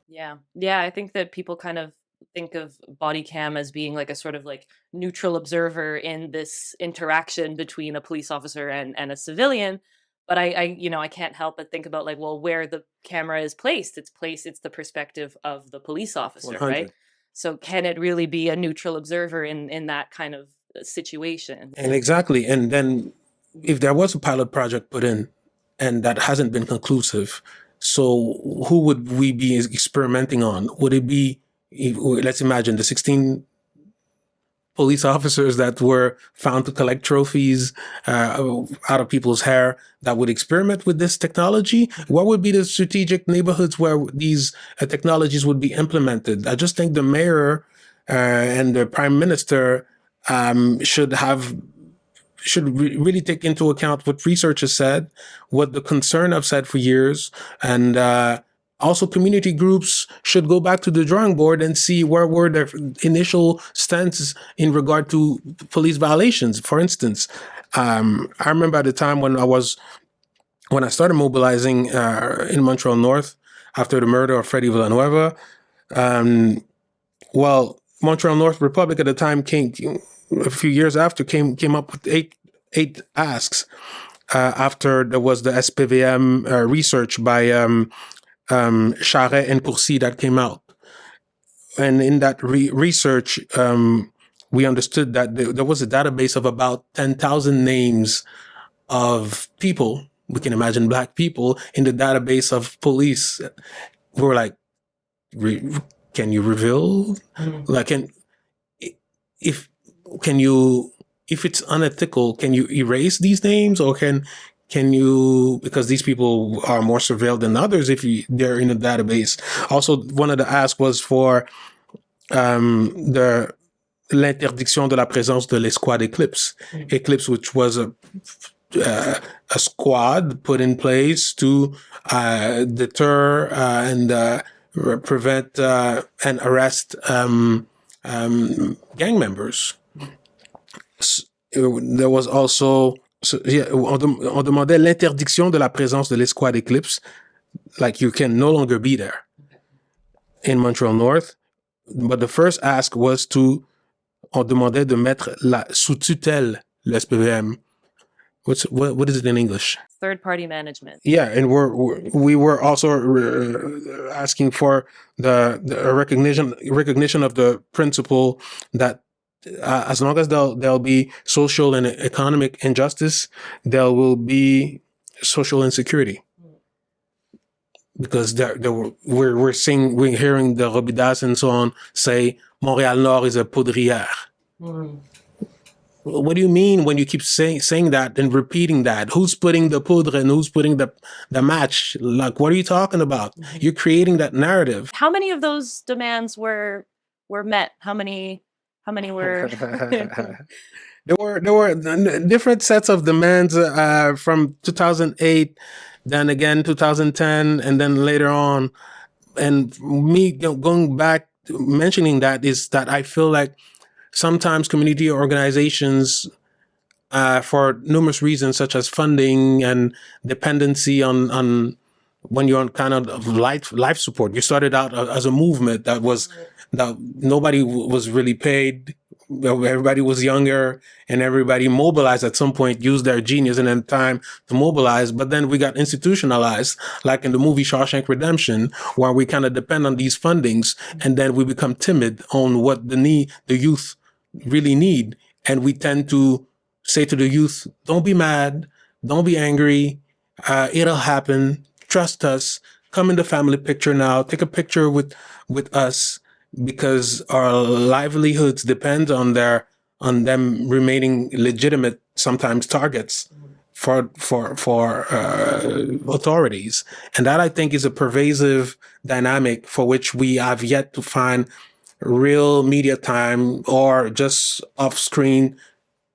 Yeah, I think that people kind of think of body cam as being like a sort of like neutral observer in this interaction between a police officer and a civilian. But I can't help but think about like, well, where the camera is placed, it's the perspective of the police officer, 100. right? So can it really be a neutral observer in that kind of situation? And exactly. And then if there was a pilot project put in and that hasn't been conclusive, so who would we be experimenting on? Would it be, let's imagine the 16 police officers that were found to collect trophies out of people's hair that would experiment with this technology? What would be the strategic neighborhoods where these technologies would be implemented? I just think the mayor and the prime minister should really take into account what research has said, what the concern have said for years, and also community groups should go back to the drawing board and see where were their initial stances in regard to police violations. For instance, I remember at the time when I started mobilizing in Montreal-Nord after the murder of Freddy Villanueva. Montreal-Nord Republic at the time a few years after came up with eight asks after there was the SPVM research by Charret and Courcy that came out. And in that research, we understood that there was a database of about 10,000 names of people, we can imagine Black people, in the database of police. We were like, can you reveal? Like, if it's unethical, can you erase these names, or can you, because these people are more surveilled than others if they're in a database. Also, one of the asks was for l'interdiction de la présence de l'escouade Eclipse. Eclipse, which was a squad put in place to deter and prevent and arrest gang members. There was also, on demandait l'interdiction de la présence de l'escouade Eclipse, like you can no longer be there. in Montréal-Nord. But the first ask was on demandait de mettre sous tutelle le SPVM. What is it in English? Third-party management. Yeah, and we were also asking for the recognition of the principle that as long as there'll be social and economic injustice, there will be social insecurity. Because we're hearing the Robidas and so on say Montréal-Nord is a poudrière. What do you mean when you keep saying that and repeating that? Who's putting the poudre and who's putting the match? Like, what are you talking about? You're creating that narrative. How many of those demands were met? How many were? There were different sets of demands from 2008, then again 2010, and then later on. And me going back, mentioning that is that I feel like sometimes community organizations, for numerous reasons such as funding and dependency on when you're on kind of life support. You started out as a movement that nobody was really paid. Everybody was younger, and everybody mobilized at some point, used their genius and then time to mobilize. But then we got institutionalized, like in the movie Shawshank Redemption, where we kind of depend on these fundings, and then we become timid on what the youth really need. And we tend to say to the youth, don't be mad, don't be angry, it'll happen, trust us, come in the family picture now, take a picture with us, because our livelihoods depend on them remaining legitimate, sometimes targets for authorities. And that, I think, is a pervasive dynamic for which we have yet to find real media time or just off-screen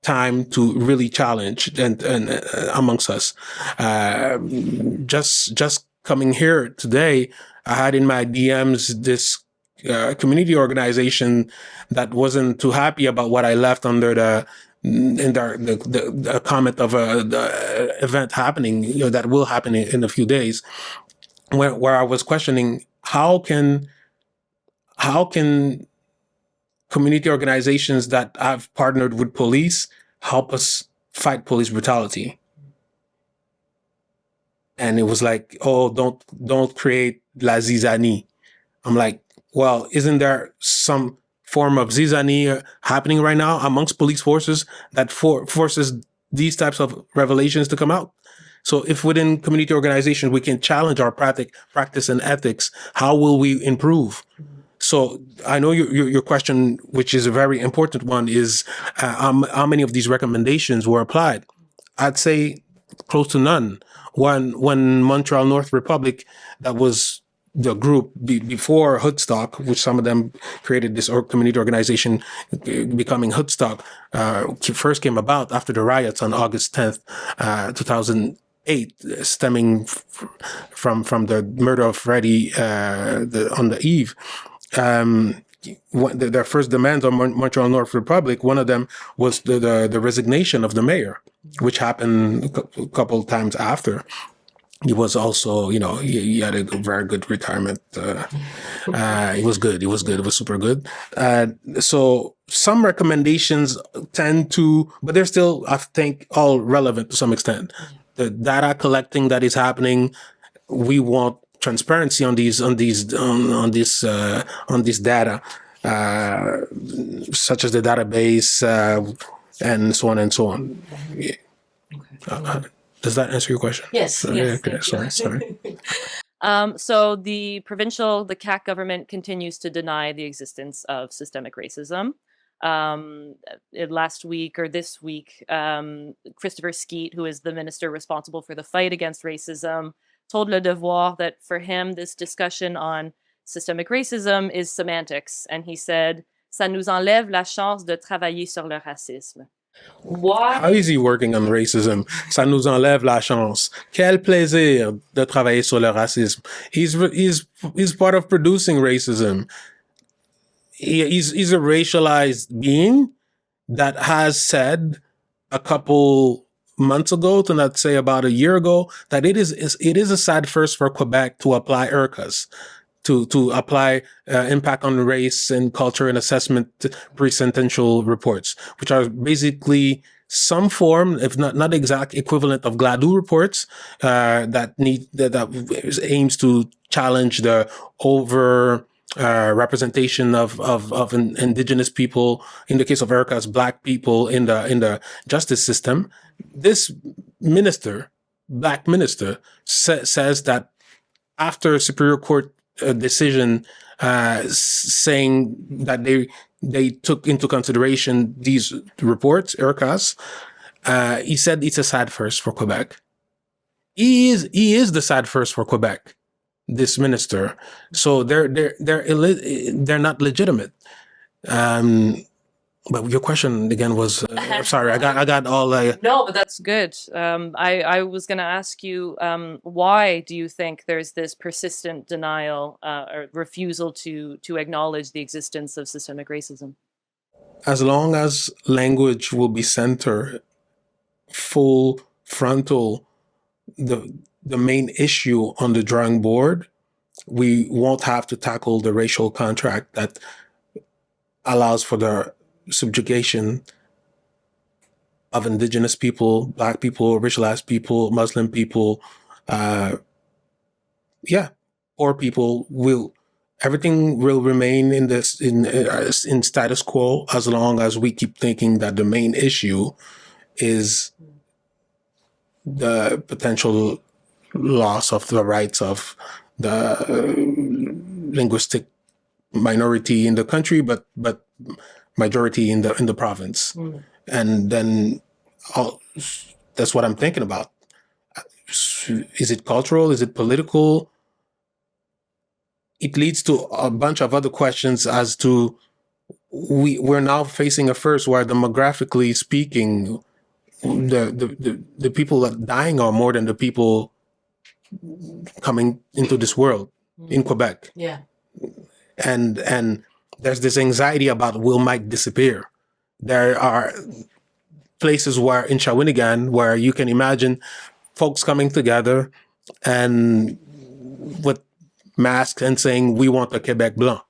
time to really challenge and amongst us. Just coming here today, I had in my DMs this community organization that wasn't too happy about what I left under the comment of the event happening, that will happen in a few days, where I was questioning how can community organizations that have partnered with police help us fight police brutality. And it was like, oh, don't create la zizanie. I'm like, well, isn't there some form of zizanie happening right now amongst police forces that forces these types of revelations to come out? So if within community organizations we can challenge our practice and ethics, how will we improve? So I know your question, which is a very important one, is how many of these recommendations were applied? I'd say close to none. When Montreal-Nord Republic, that was the group before Hoodstock, which some of them created this community organization, becoming Hoodstock, first came about after the riots on August 10th, 2008, stemming from the murder of Freddie on the eve. Their first demands on Montreal-Nord Republic, one of them was the resignation of the mayor, which happened a couple of times after. He was also, he had a very good retirement. It was good. It was super good. So some recommendations tend to, but they're still, I think, all relevant to some extent. The data collecting that is happening, we want transparency on this data, such as the database and so on and so on. Does that answer your question? Yes. Yes. Okay, sorry. So the CAQ government continues to deny the existence of systemic racism. Last week or this week, Christopher Skeet, who is the minister responsible for the fight against racism, told Le Devoir that for him, this discussion on systemic racism is semantics. And he said, ça nous enlève la chance de travailler sur le racisme. Why? How is he working on racism? Ça nous enlève la chance. Quel plaisir de travailler sur le racisme. He's part of producing racism. He's a racialized being that has said a couple months ago, to not say about a year ago, that it is a sad first for Quebec to apply IRCAs to apply impact on race and culture and assessment pre-sentential reports, which are basically some form, if not exact equivalent of GLADU reports, that aims to challenge the representation of indigenous people, in the case of Erica's Black people in the justice system. This Black minister, says that after a Superior Court decision saying that they took into consideration these reports, Erica's, he said it's a sad first for Quebec. He is the sad first for Quebec, this minister. So they're not legitimate. But your question again was sorry, I got all. No, but that's good. I was going to ask you, why do you think there's this persistent denial or refusal to acknowledge the existence of systemic racism? As long as language will be center, full frontal, the main issue on the drawing board, we won't have to tackle the racial contract that allows for the subjugation of indigenous people, Black people, racialized people, Muslim people, poor people. Everything will remain in status quo as long as we keep thinking that the main issue is the potential loss of the rights of the linguistic minority in the country, but majority in the province. And then that's what I'm thinking about. Is it cultural? Is it political? It leads to a bunch of other questions as to we're now facing a first where demographically speaking, the people that are dying are more than the people coming into this world in Quebec. Yeah. And there's this anxiety about might disappear. There are places where in Shawinigan where you can imagine folks coming together and with masks and saying, we want a Quebec Blanc.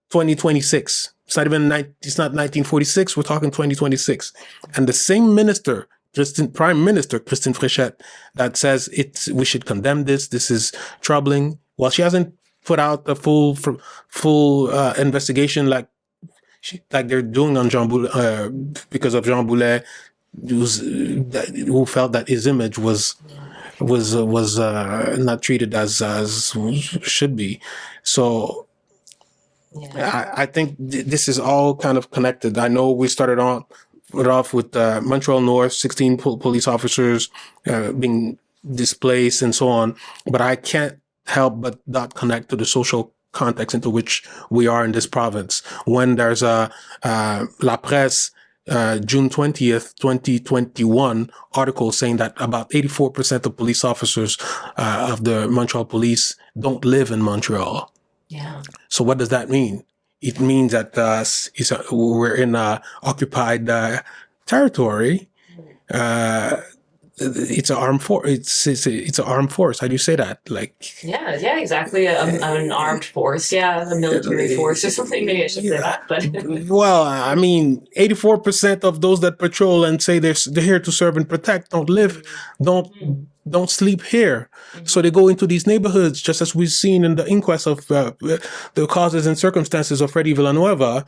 2026. It's not 1946. We're talking 2026. And the same minister, Prime Minister Christine Fréchette, that says we should condemn this. This is troubling. Well, she hasn't put out a full investigation like they're doing on Jean Boulet, because of Jean Boulet, who felt that his image was not treated as should be. So I think this is all kind of connected. I know we started off with Montréal-Nord, 16 police officers being displaced and so on, but I can't help but not connect to the social context into which we are in this province. When there's a La Presse June 20th, 2021 article saying that about 84% of police officers of the Montreal police don't live in Montreal. Yeah. So what does that mean? It means that we're in occupied territory. It's an armed force. It's an armed force. How do you say that? Yeah, exactly. An armed force. Yeah, a military force or something. Maybe I should say that. But well, I mean, 84% of those that patrol and say they're here to serve and protect don't sleep here. So they go into these neighborhoods, just as we've seen in the inquest of the causes and circumstances of Freddy Villanueva.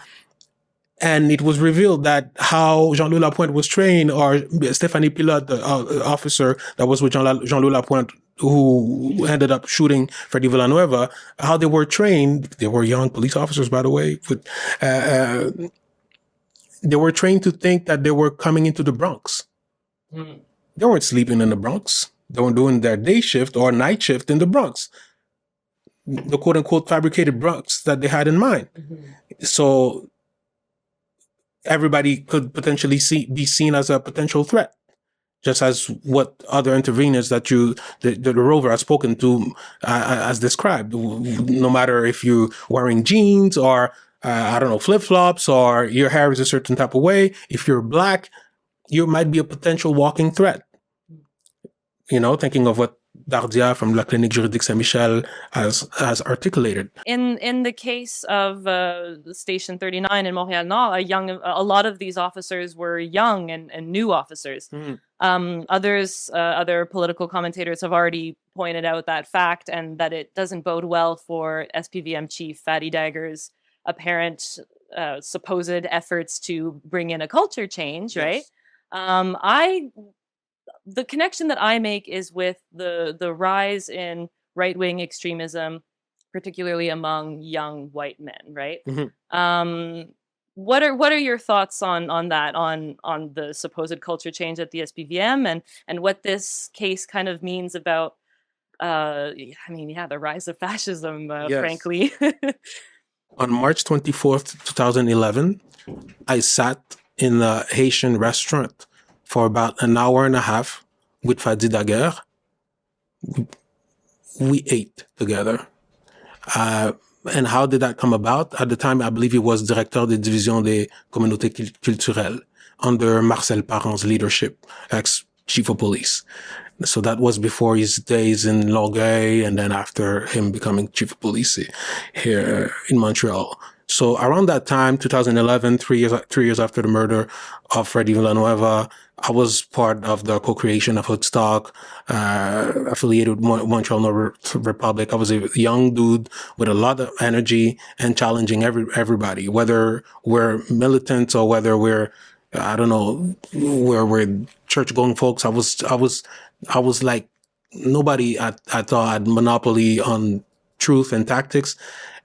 And it was revealed that how Jean-Louis Lapointe was trained, or Stéphanie Pilote, the officer that was with Jean-Louis Lapointe, who ended up shooting Freddy Villanueva, how they were trained. They were young police officers, by the way. But, they were trained to think that they were coming into the Bronx. They weren't sleeping in the Bronx. They were doing their day shift or night shift in the Bronx. The quote-unquote fabricated Bronx that they had in mind. So everybody could potentially be seen as a potential threat, just as what other interveners that the rover has spoken to as described. No matter if you're wearing jeans or flip-flops, or your hair is a certain type of way, if you're Black, you might be a potential walking threat. Thinking of what Dardia from La Clinique Juridique Saint-Michel has articulated. In the case of Station 39 in Montréal-Nord, a lot of these officers were young and new officers. Other political commentators have already pointed out that fact, and that it doesn't bode well for SPVM Chief Fatty Dagger's apparent supposed efforts to bring in a culture change, right? The connection that I make is with the rise in right-wing extremism, particularly among young white men, right? What are your thoughts on that, on the supposed culture change at the SPVM, and what this case kind of means about the rise of fascism, frankly. On March 24th, 2011, I sat in a Haitian restaurant for about an hour and a half with Fadi Daguerre. We ate together. And how did that come about? At the time, I believe he was Directeur de Division des Communautés Culturelles under Marcel Parent's leadership, ex-Chief of Police. So that was before his days in Longueuil and then after him becoming Chief of Police here in Montreal. So around that time, 2011, 3 years after the murder of Freddy Villanueva, I was part of the co-creation of Hoodstock, affiliated with Montreal-Nord Republic. I was a young dude with a lot of energy and challenging everybody, whether we're militants or whether we're, we're church-going folks. I was like, nobody I thought had monopoly on truth and tactics.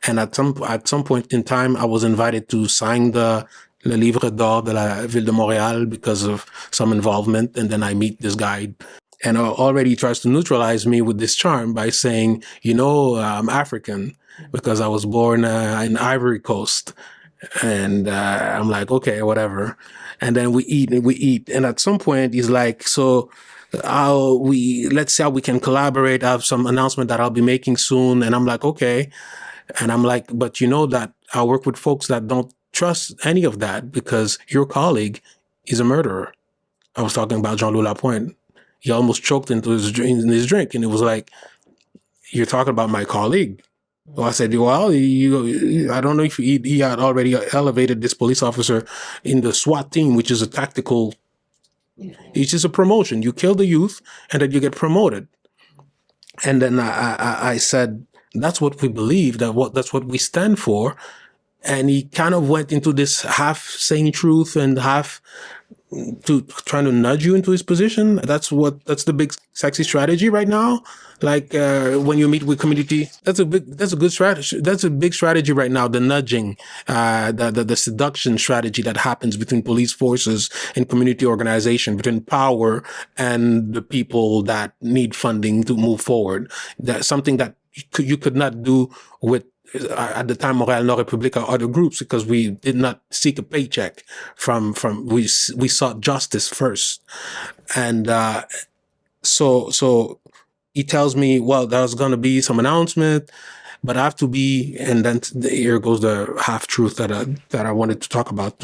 And at some point in time, I was invited to sign the Le Livre d'Or de la Ville de Montréal because of some involvement. And then I meet this guy and already tries to neutralize me with this charm by saying, I'm African because I was born in Ivory Coast. And I'm like, okay, whatever. And then we eat. And at some point, he's like, so let's see how we can collaborate. I have some announcement that I'll be making soon. And I'm like, okay. And I'm like, but you know that I work with folks that don't trust any of that because your colleague is a murderer. I was talking about Jean-Louis Lapointe. He almost choked into his drink. And it was like, you're talking about my colleague. Well, I said, well, I don't know if he had already elevated this police officer in the SWAT team, which is a tactical, it's just a promotion. You kill the youth and then you get promoted. And then I said, that's what we believe, that's what we stand for. And he kind of went into this half saying truth and half to trying to nudge you into his position. That's the big sexy strategy right now. Like when you meet with community, that's a good strategy. That's a big strategy right now. The nudging, the seduction strategy that happens between police forces and community organization, between power and the people that need funding to move forward. That's something that you could not do with at the time Montréal-Nord Republic or other groups because we did not seek a paycheck from we sought justice first. And so he tells me, well, there's going to be some announcement, but I have to be, and then here goes the half truth that I wanted to talk about.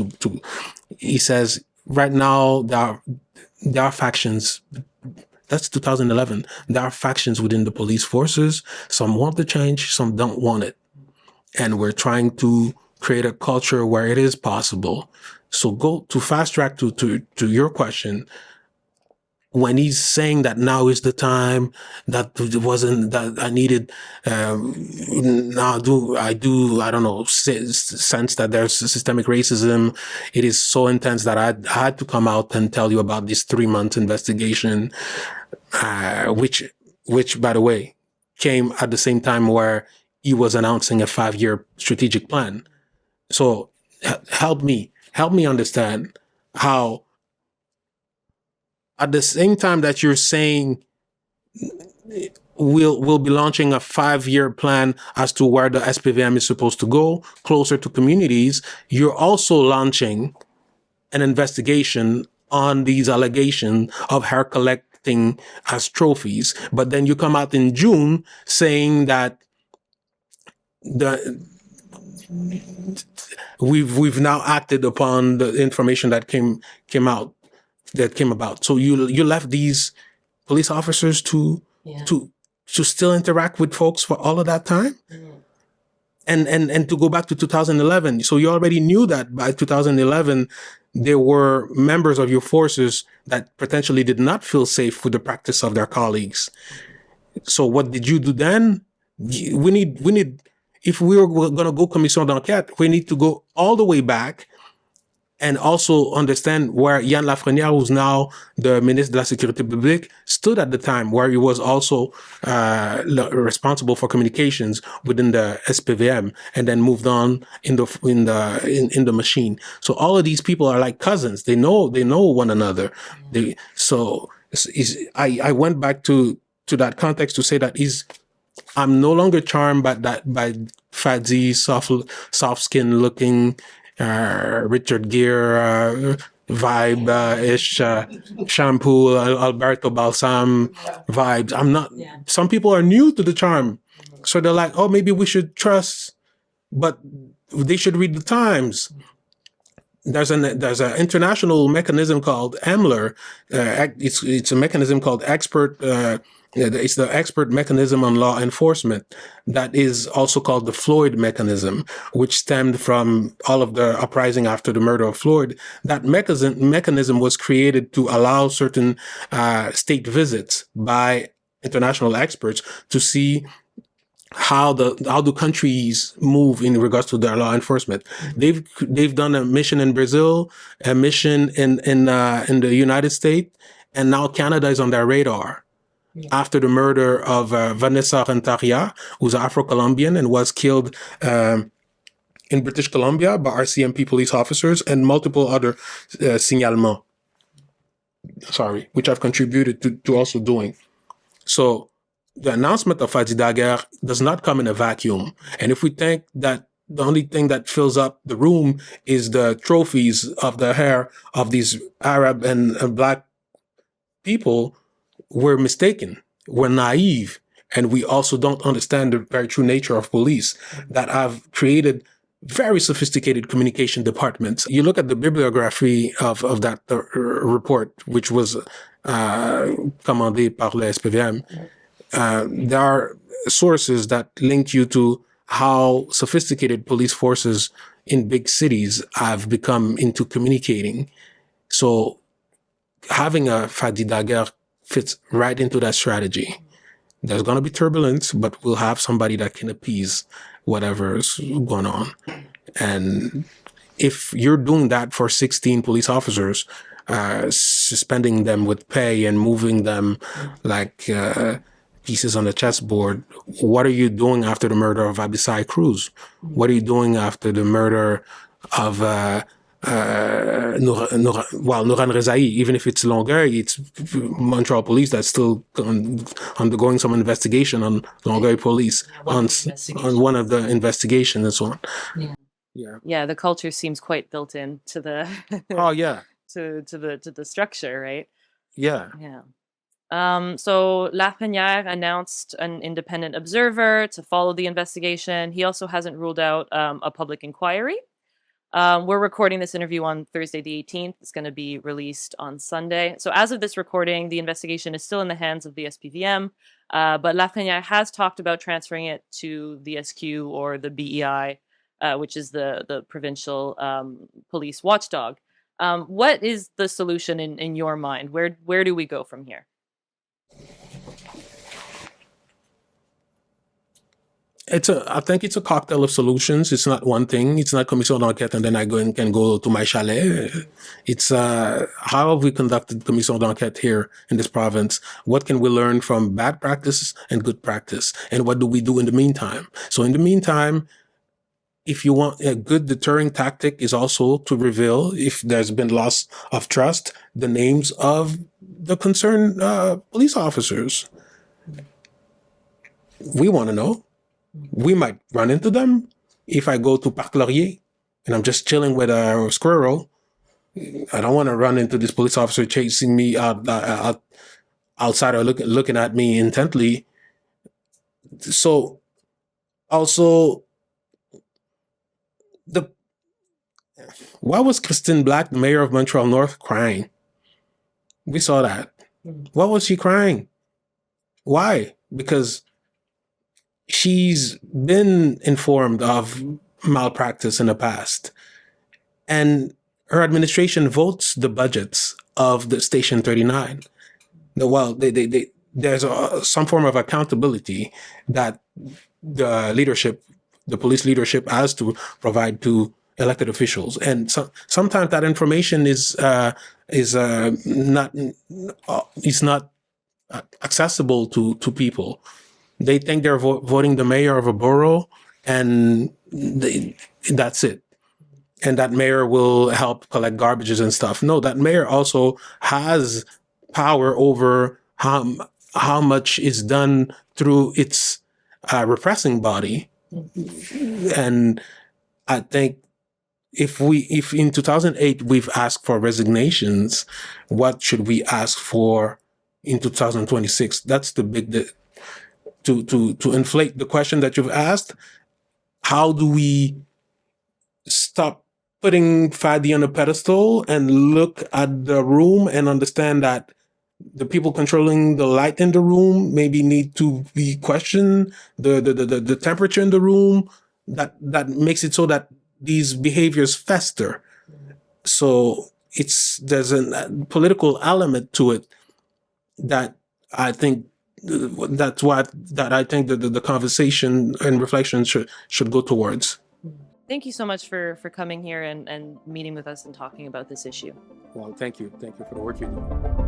He says, right now there are factions. That's 2011. There are factions within the police forces. Some want the change, some don't want it. And we're trying to create a culture where it is possible. So go to fast track to your question. When he's saying that now is the time, that it wasn't that I needed, now I don't know, sense that there's systemic racism. It is so intense that I had to come out and tell you about this 3-month investigation, which by the way, came at the same time where he was announcing a 5-year strategic plan. So help me understand how at the same time that you're saying we'll be launching a 5-year plan as to where the SPVM is supposed to go, closer to communities, you're also launching an investigation on these allegations of hair collecting as trophies. But then you come out in June saying that we've now acted upon the information that came about. So you left these police officers to to still interact with folks for all of that time? And to go back to 2011, so you already knew that by 2011 there were members of your forces that potentially did not feel safe with the practice of their colleagues. So what did you do then? We need if we were going to go commission d'enquête, we need to go all the way back and also understand where Yann Lafrenière, who's now the Ministre de la Sécurité Publique, stood at the time, where he was also responsible for communications within the SPVM, and then moved on in the machine. So all of these people are like cousins. They know one another. I went back to that context to say that I'm no longer charmed by Fadi, soft skin looking, Richard Gere vibe-ish, shampoo, Alberto Balsam vibes. I'm not. Some people are new to the charm, so they're like, oh, maybe we should trust, but they should read the Times. There's an international mechanism called EMLR. It's a mechanism called expert. It's the expert mechanism on law enforcement that is also called the Floyd mechanism, which stemmed from all of the uprising after the murder of Floyd. That mechanism was created to allow certain state visits by international experts to see how do countries move in regards to their law enforcement. They've done a mission in Brazil, a mission in the United States, and now Canada is on their radar. After the murder of Vanessa Renteria, who's Afro-Colombian and was killed in British Columbia by RCMP police officers and multiple other signalements, which I've contributed to also doing. So the announcement of Fadi Daguerre does not come in a vacuum. And if we think that the only thing that fills up the room is the trophies of the hair of these Arab and Black people, we're mistaken. We're naive. And we also don't understand the very true nature of police that have created very sophisticated communication departments. You look at the bibliography of that report, which was commandé par le SPVM. There are sources that link you to how sophisticated police forces in big cities have become into communicating. So having a Fadi Daguerre fits right into that strategy. There's going to be turbulence, but we'll have somebody that can appease whatever's going on. And if you're doing that for 16 police officers, suspending them with pay and moving them like pieces on the chessboard, what are you doing after the murder of Abisai Cruz? What are you doing after the murder of Nouran Rezaei? Even if it's Longueuil, it's Montreal police that's still undergoing some investigation on Longueuil police on one of the investigations and so on. Yeah, the culture seems quite built in to the to the structure, right? Yeah. So Lafrenière announced an independent observer to follow the investigation. He also hasn't ruled out a public inquiry. We're recording this interview on Thursday the 18th. It's going to be released on Sunday. So as of this recording, the investigation is still in the hands of the SPVM, but Lafrenière has talked about transferring it to the SQ or the BEI, which is the provincial police watchdog. What is the solution in your mind? Where do we go from here? I think it's a cocktail of solutions. It's not one thing. It's not commission d'enquête and then I can go to my chalet. It's how have we conducted commission d'enquête here in this province? What can we learn from bad practice and good practice? And what do we do in the meantime? So in the meantime, if you want a good deterring tactic is also to reveal, if there's been loss of trust, the names of the concerned police officers. We want to know. We might run into them. If I go to Parc Laurier and I'm just chilling with a squirrel, I don't want to run into this police officer chasing me outside or looking at me intently. So also, why was Christine Black, the mayor of Montréal-Nord, crying? We saw that. Why was she crying? Why? Because she's been informed of malpractice in the past, and her administration votes the budgets of the Station 39. Well, there's some form of accountability that the police leadership has to provide to elected officials, and sometimes that information is not accessible to people. They think they're voting the mayor of a borough, and that's it. And that mayor will help collect garbages and stuff. No, that mayor also has power over how much is done through its repressing body. And I think if in 2008 we've asked for resignations, what should we ask for in 2026? That's the big to inflate the question that you've asked. How do we stop putting Fadi on a pedestal and look at the room and understand that the people controlling the light in the room maybe need to be questioned, the temperature in the room, that makes it so that these behaviors fester. So there's a political element to it that I think I think the conversation and reflection should go towards. Thank you so much for coming here and meeting with us and talking about this issue. Well, thank you for the work you do.